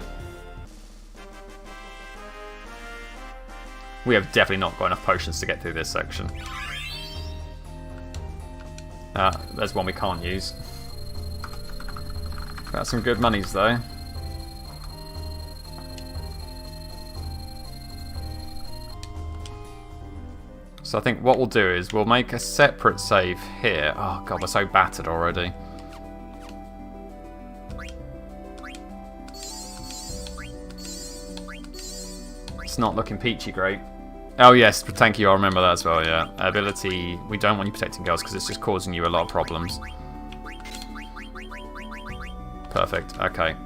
Speaker 1: We have definitely not got enough potions to get through this section. There's one we can't use. Got some good monies, though. So I think what we'll do is we'll make a separate save here. Oh god, we're so battered already. It's not looking peachy great. Oh yes, thank you, I remember that as well, yeah. Ability, we don't want you protecting girls because it's just causing you a lot of problems. Perfect, okay.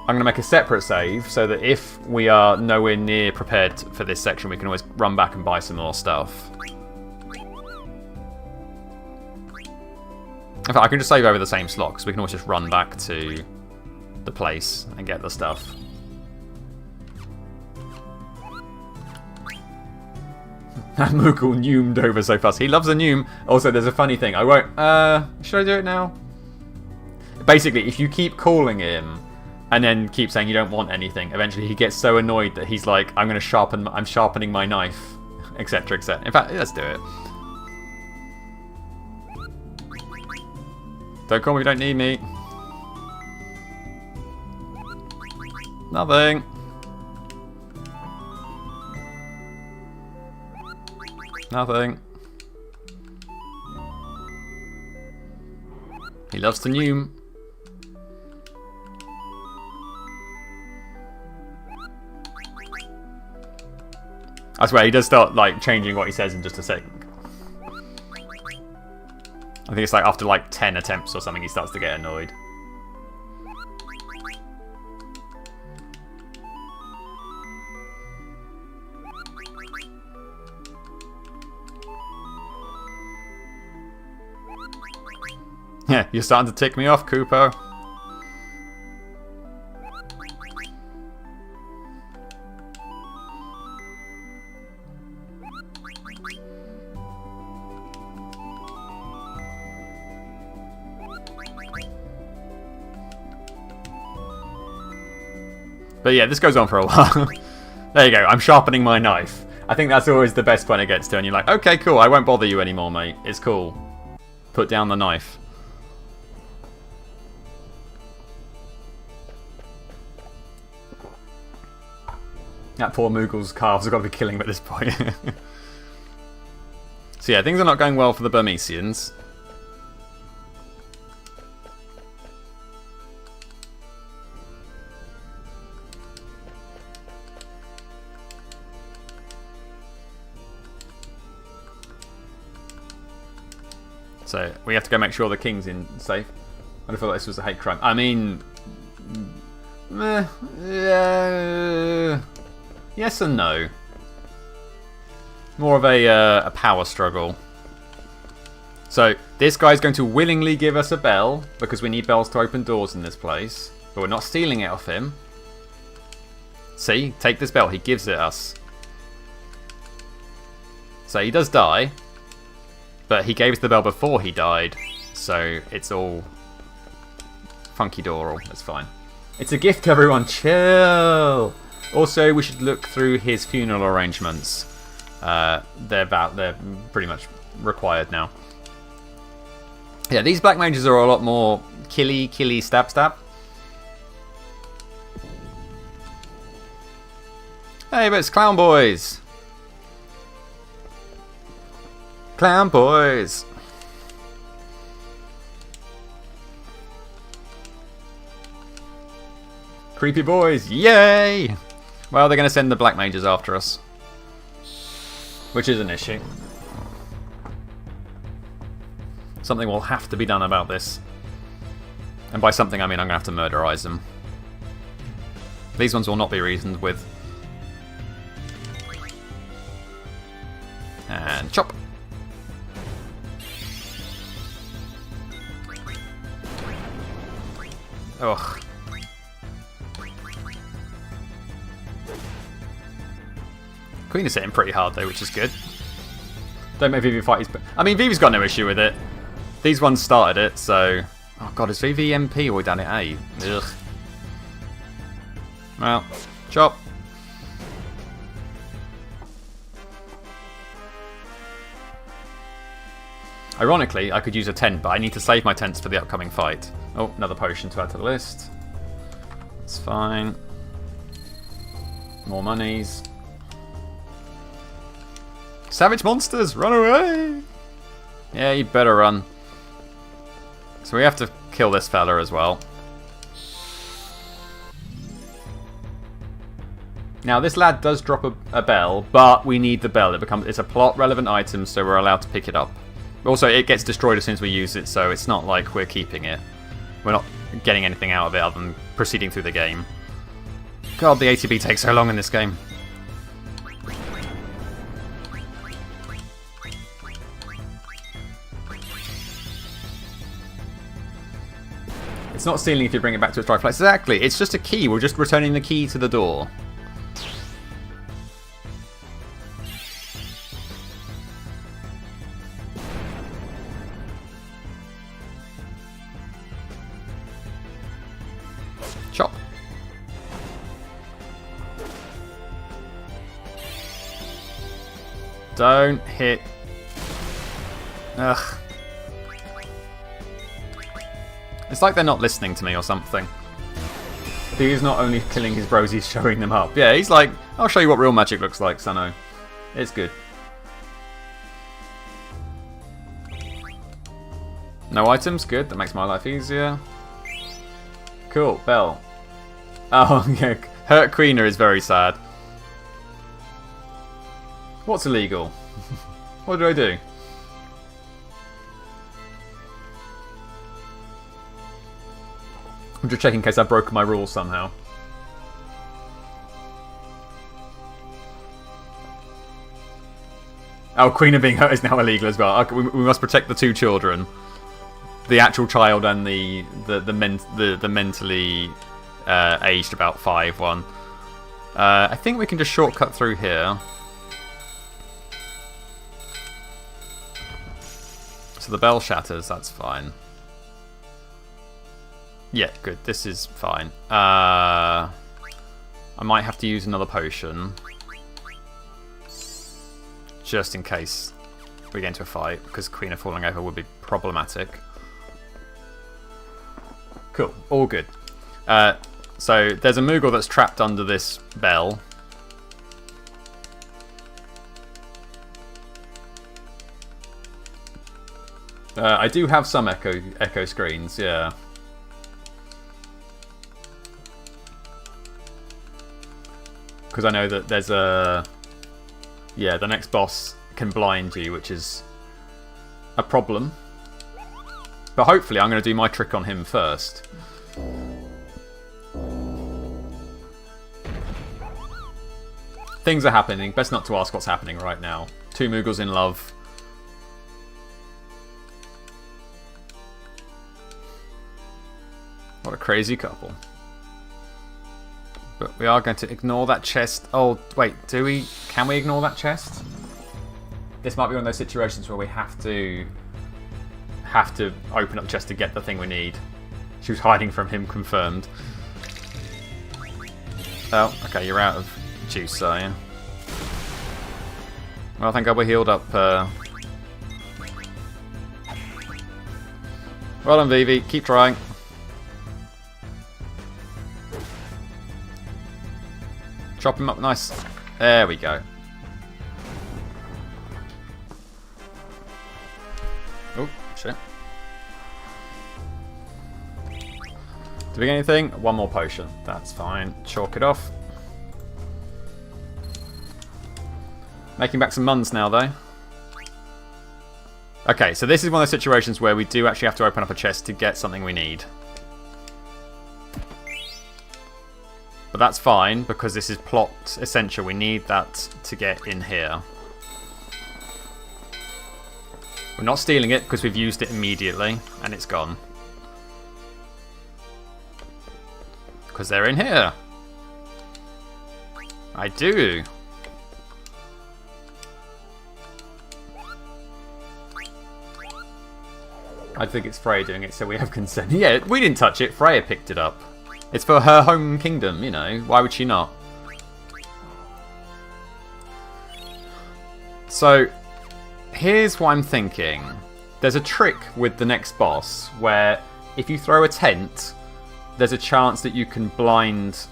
Speaker 1: I'm going to make a separate save so that if we are nowhere near prepared for this section, we can always run back and buy some more stuff. In fact, I can just save over the same slot because we can always just run back to the place and get the stuff. Moogle neumed over so fast. He loves a neum. Also, there's a funny thing. I won't... should I do it now? Basically, if you keep calling him and then keep saying you don't want anything, eventually he gets so annoyed that he's like, I'm sharpening my knife, etc, etc. In fact, let's do it. Don't call me if you don't need me. Nothing. Nothing. He loves to noom. I swear, he does start like changing what he says in just a second. I think it's like after like 10 attempts or something, he starts to get annoyed. Yeah, you're starting to tick me off, Cooper. But yeah, this goes on for a while. There you go, I'm sharpening my knife. I think that's always the best point it gets to, and you're like, okay, cool, I won't bother you anymore, mate. It's cool. Put down the knife. That poor Moogle's calves have got to be killing him at this point. So yeah, things are not going well for the Burmesians. So we have to go make sure the king's in safe. I thought this was a hate crime. I mean, yes and no. More of a power struggle. So this guy's going to willingly give us a bell because we need bells to open doors in this place, but we're not stealing it off him. See, take this bell. He gives it us. So he does die. But he gave us the bell before he died, so it's all funky-doral. That's fine. It's a gift, everyone. Chill. Also, we should look through his funeral arrangements. They're pretty much required now. Yeah, these black mages are a lot more killy, stab. Hey, but it's Clown Boys. Clown Boys! Creepy boys, yay! Well, they're going to send the black mages after us. Which is an issue. Something will have to be done about this. And by something I mean I'm going to have to murderize them. These ones will not be reasoned with. And chop! Ugh. Queen is hitting pretty hard though, which is good. Don't make Vivi fight his... I mean, Vivi's got no issue with it. These ones started it, so... Oh god, is Vivi MP or down at A? Ugh. Well, chop. Ironically, I could use a tent, but I need to save my tents for the upcoming fight. Oh, another potion to add to the list. It's fine. More monies. Savage monsters, run away! Yeah, you better run. So we have to kill this fella as well. Now this lad does drop a bell, but we need the bell. It's a plot relevant item, so we're allowed to pick it up. Also, it gets destroyed as soon as we use it, so it's not like we're keeping it. We're not getting anything out of it other than proceeding through the game. God, the ATB takes so long in this game. It's not stealing if you bring it back to its rightful place. Exactly, it's just a key. We're just returning the key to the door. Chop. Don't hit. Ugh. It's like they're not listening to me or something. He's not only killing his bros, he's showing them up. Yeah, he's like, I'll show you what real magic looks like, Sano. It's good. No items, good. That makes my life easier. Cool, Bell. Oh, yeah. Hurt Queener is very sad. What's illegal? What did I do? I'm just checking in case I've broken my rules somehow. Oh, Queen of being hurt is now illegal as well. Okay, we must protect the two children. The actual child and the mentally aged about 5 one. I think we can just shortcut through here. So the bell shatters, that's fine. Yeah, good. This is fine. I might have to use another potion. Just in case we get into a fight, because Queen of falling over would be problematic. Cool, all good. So there's a Moogle that's trapped under this bell. I do have some echo screens, yeah. Because I know that there's a... Yeah, the next boss can blind you, which is a problem. But hopefully I'm going to do my trick on him first. Things are happening. Best not to ask what's happening right now. 2 Moogles in love. What a crazy couple. But we are going to ignore that chest. Oh, wait, do we? Can we ignore that chest? This might be one of those situations where we have to open up the chest to get the thing we need. She was hiding from him, confirmed. Oh, okay, you're out of juice, are you? Well, thank God we healed up. Well done, Vivi. Keep trying. Chop him up nice. There we go. Oh, shit. Do we get anything? One more potion. That's fine. Chalk it off. Making back some muns now, though. Okay, so this is one of those situations where we do actually have to open up a chest to get something we need. But that's fine, because this is plot essential. We need that to get in here. We're not stealing it, because we've used it immediately, and it's gone. Because they're in here. I do. I think it's Freya doing it, so we have consent. Yeah, we didn't touch it. Freya picked it up. It's for her home kingdom, you know. Why would she not? So, here's what I'm thinking. There's a trick with the next boss where if you throw a tent, there's a chance that you can blind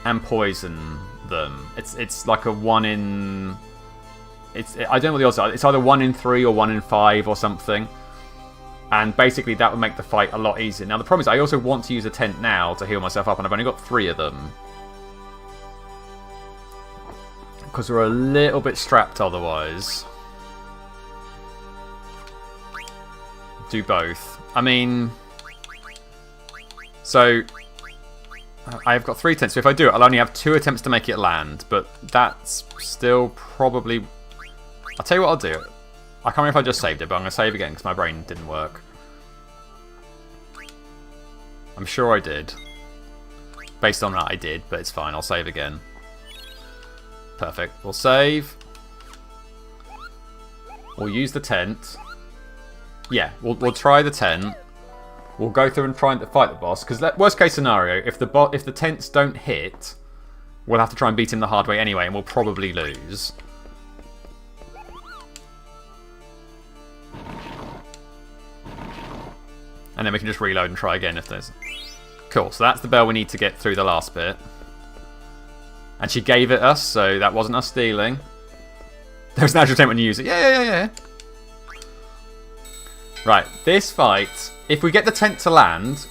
Speaker 1: and poison them. It's like a 1 in... I don't know what the odds are. It's either 1 in 3 or 1 in 5 or something. And basically that would make the fight a lot easier. Now the problem is I also want to use a tent now to heal myself up, and I've only got 3 of them. Because we're a little bit strapped otherwise. Do both. I mean... So... I've got 3 tents, so if I do it, I'll only have 2 attempts to make it land. But that's still probably... I'll tell you what I'll do. I can't remember if I just saved it, but I'm going to save again because my brain didn't work. I'm sure I did. Based on that, I did, but it's fine. I'll save again. Perfect. We'll save. We'll use the tent. Yeah, we'll try the tent. We'll go through and try and fight the boss. Because worst case scenario, if the tents don't hit, we'll have to try and beat him the hard way anyway, and we'll probably lose. And then we can just reload and try again if there's... Cool, so that's the bell we need to get through the last bit. And she gave it us, so that wasn't us stealing. There was an actual attempt when you use it. Yeah. Right, this fight, if we get the tent to land,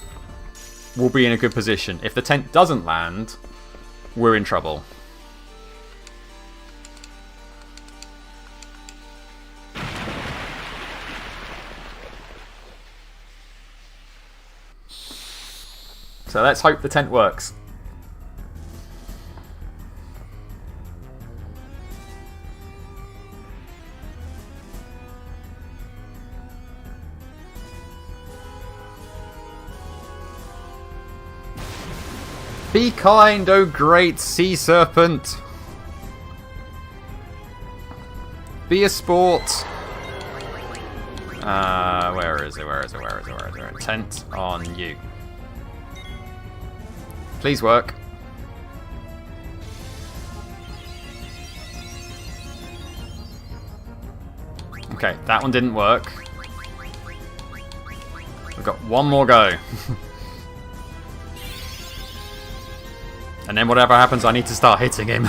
Speaker 1: we'll be in a good position. If the tent doesn't land, we're in trouble. So let's hope the tent works. Be kind, O great sea serpent. Be a sport. Where is it? Tent on you. Please work. Okay, that one didn't work. We've got one more go. And then whatever happens, I need to start hitting him.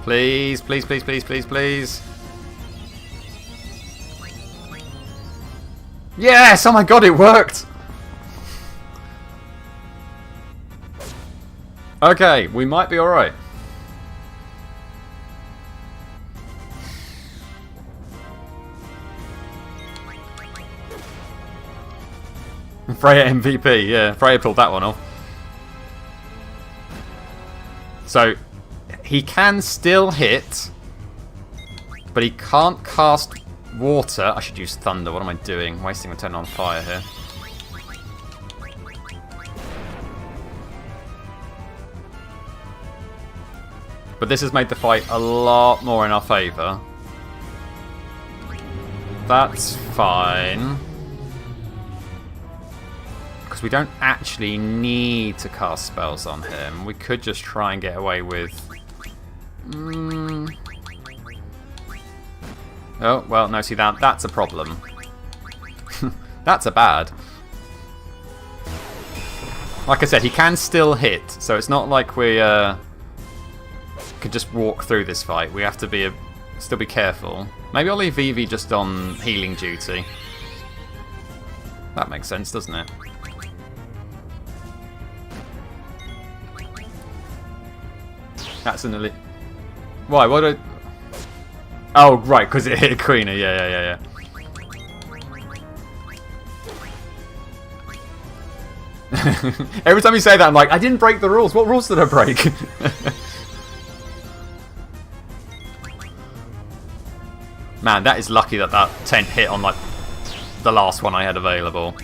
Speaker 1: Please. Yes! Oh my god, it worked! Okay, we might be alright. Freya MVP, yeah. Freya pulled that one off. So, he can still hit, but he can't cast water. I should use thunder. What am I doing? Wasting my turn on fire here. But this has made the fight a lot more in our favour. That's fine. Because we don't actually need to cast spells on him. We could just try and get away with... Oh, well, no, see, that's a problem. That's a bad. Like I said, he can still hit, so it's not like we could just walk through this fight. We have to still be careful. Maybe I'll leave Vivi just on healing duty. That makes sense, doesn't it? That's an elite. Why? What? Oh, right, because it hit Queena. Yeah. Every time you say that, I'm like, I didn't break the rules. What rules did I break? Man, that is lucky that tent hit on like the last one I had available.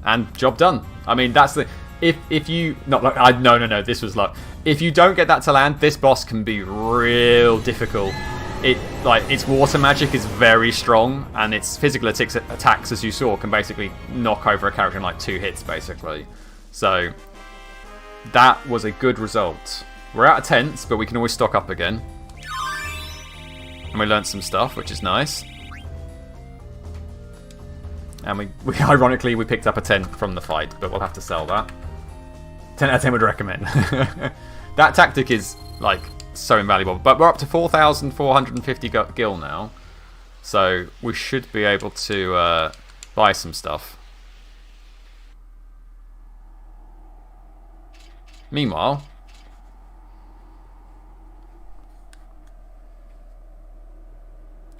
Speaker 1: And job done. I mean, that's the... If you... Not like... No. This was like... If you don't get that to land, this boss can be real difficult. Its water magic is very strong, and its physical attacks, as you saw, can basically knock over a character in like 2 hits, basically. So, that was a good result. We're out of tents, but we can always stock up again. And we learned some stuff, which is nice. And we ironically, we picked up a 10 from the fight, but we'll have to sell that. 10 out of 10 would recommend. That tactic is, like, so invaluable. But we're up to 4,450 gil now. So we should be able to buy some stuff. Meanwhile...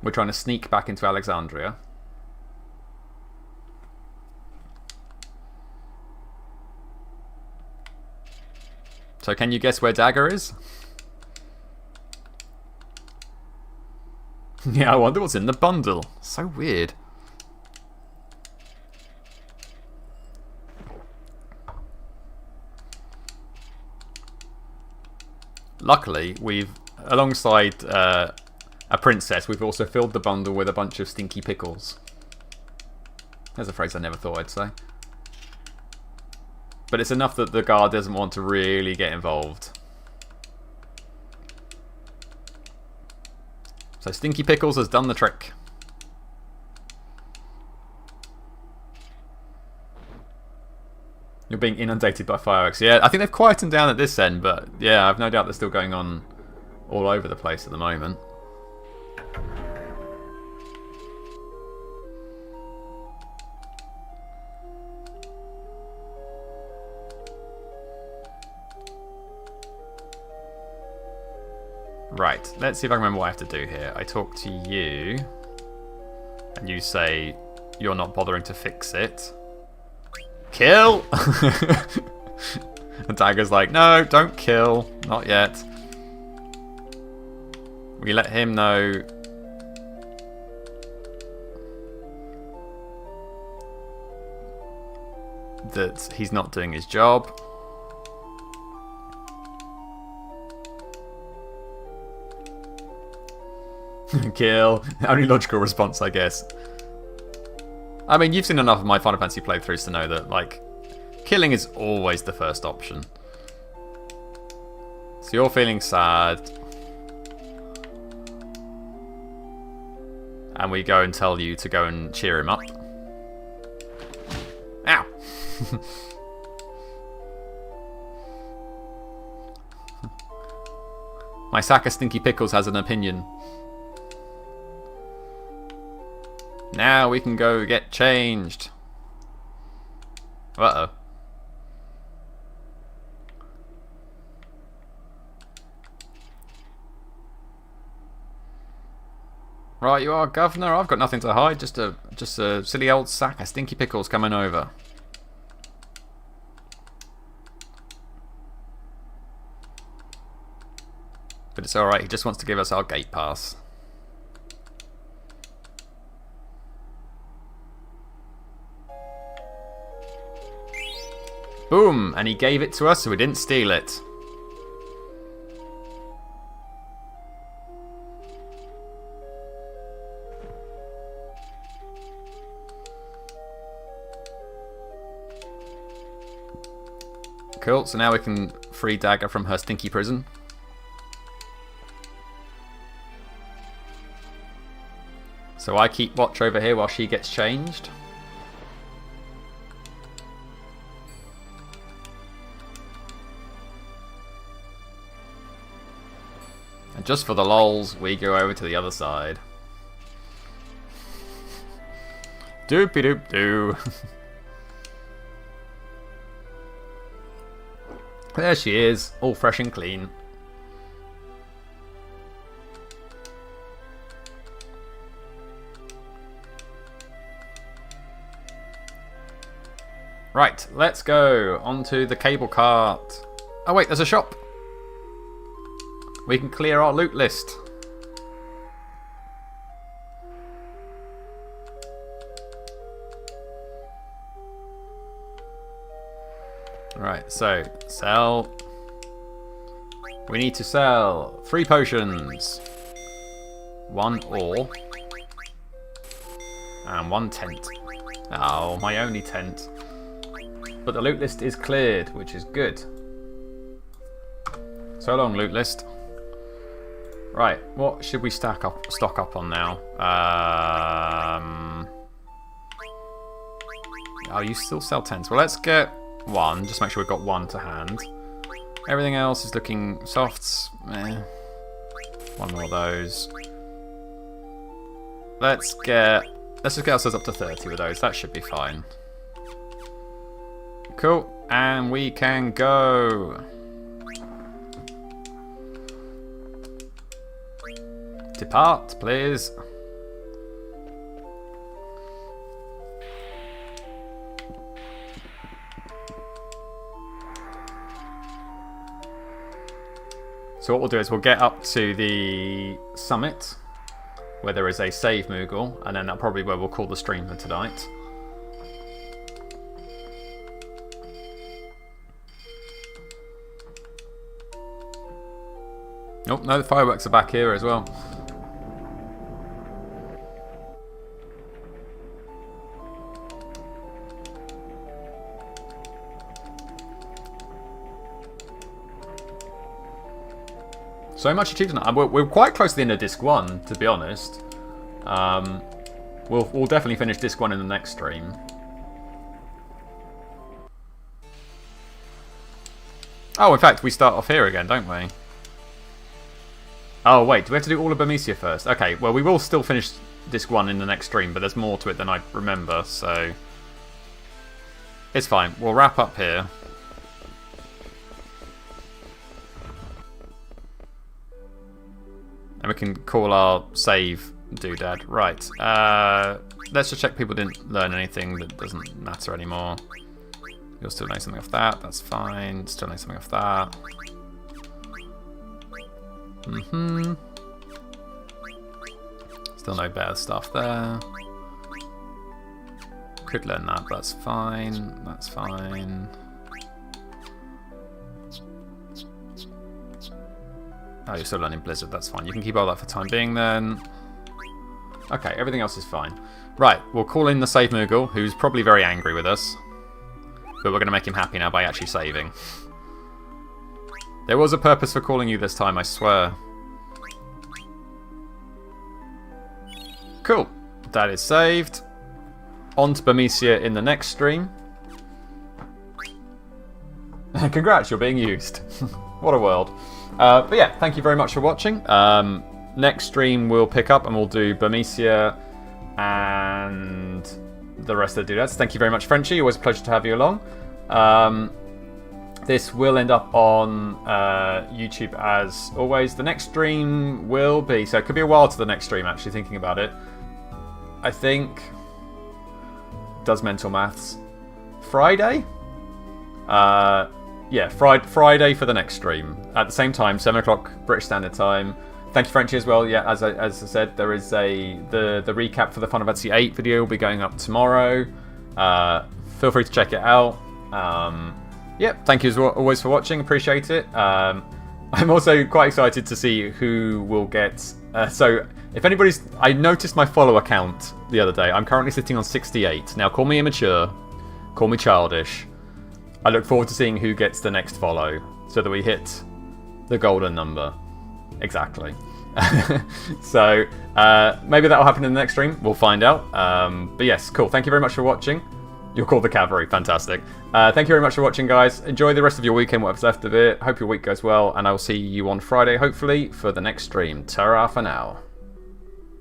Speaker 1: we're trying to sneak back into Alexandria. So can you guess where Dagger is? Yeah, I wonder what's in the bundle. So weird. Luckily, we've, alongside a princess, we've also filled the bundle with a bunch of stinky pickles. There's a phrase I never thought I'd say. But it's enough that the guard doesn't want to really get involved. So Stinky Pickles has done the trick. You're being inundated by fireworks. Yeah, I think they've quietened down at this end, but yeah, I've no doubt they're still going on all over the place at the moment. Right, let's see if I can remember what I have to do here. I talk to you, and you say you're not bothering to fix it. Kill! And Tiger's like, no, don't kill. Not yet. We let him know that he's not doing his job. Kill. Only logical response, I guess. I mean, you've seen enough of my Final Fantasy playthroughs to know that, like, killing is always the first option. So you're feeling sad. And we go and tell you to go and cheer him up. Ow! My sack of Stinky Pickles has an opinion. Now we can go get changed. Uh-oh. Right, you are, Governor. I've got nothing to hide. Just a silly old sack of Stinky Pickles coming over. But it's alright. He just wants to give us our gate pass. Boom! And he gave it to us, so we didn't steal it. Cool, so now we can free Dagger from her stinky prison. So I keep watch over here while she gets changed. And just for the lols, we go over to the other side. Doopy doop doo. There she is, all fresh and clean. Right, let's go onto the cable cart. Oh wait, there's a shop. We can clear our loot list. Right, so sell. We need to sell 3 potions, 1 ore, and 1 tent. Oh, my only tent. But the loot list is cleared, which is good. So long, loot list. Right, what should we stock up on now? Oh, you still sell tents. Well, let's get 1. Just make sure we've got 1 to hand. Everything else is looking softs. 1 more of those. Let's just get ourselves up to 30 with those. That should be fine. Cool, and we can go. Depart, please. So what we'll do is we'll get up to the summit, where there is a save Moogle, and then that's probably where we'll call the stream for tonight. Oh, no, the fireworks are back here as well. So much achieved tonight. We're quite close to the end of Disc 1, to be honest. We'll definitely finish Disc 1 in the next stream. Oh, in fact, we start off here again, don't we? Oh, wait, do we have to do all of Bermesia first? Okay, well, we will still finish Disc 1 in the next stream, but there's more to it than I remember, so... It's fine. We'll wrap up here. And we can call our save doodad. Right. Let's just check people didn't learn anything that doesn't matter anymore. You'll still know something off that. That's fine. Still know something off that. Still no better stuff there. Could learn that, but that's fine. That's fine. Oh, you're still learning Blizzard, that's fine. You can keep all that for the time being then. Okay, everything else is fine. Right, we'll call in the Save Moogle, who's probably very angry with us. But we're going to make him happy now by actually saving. There was a purpose for calling you this time, I swear. Cool. That is saved. On to Bermesia in the next stream. Congrats, you're being used. What a world. But yeah, thank you very much for watching. Next stream we'll pick up and we'll do Bermesia and the rest of the doodads. Thank you very much, Frenchie. Always a pleasure to have you along. This will end up on YouTube as always. The next stream will be, so it could be a while to the next stream actually, thinking about it. I think, does mental maths, Friday? Yeah, Friday for the next stream. At the same time, 7 o'clock British Standard Time. Thank you, Frenchie, as well. Yeah, as I said, there is the recap for the Final Fantasy VIII video will be going up tomorrow. Feel free to check it out. Yeah, thank you as always for watching. Appreciate it. I'm also quite excited to see who will get... so, if anybody's... I noticed my follower count the other day. I'm currently sitting on 68. Now, call me immature. Call me childish. I look forward to seeing who gets the next follow so that we hit the golden number. Exactly. So, maybe that'll happen in the next stream. We'll find out. But yes, cool. Thank you very much for watching. You're called the cavalry. Fantastic. Thank you very much for watching, guys. Enjoy the rest of your weekend, whatever's left of it. Hope your week goes well, and I will see you on Friday, hopefully, for the next stream. Ta-ra for now.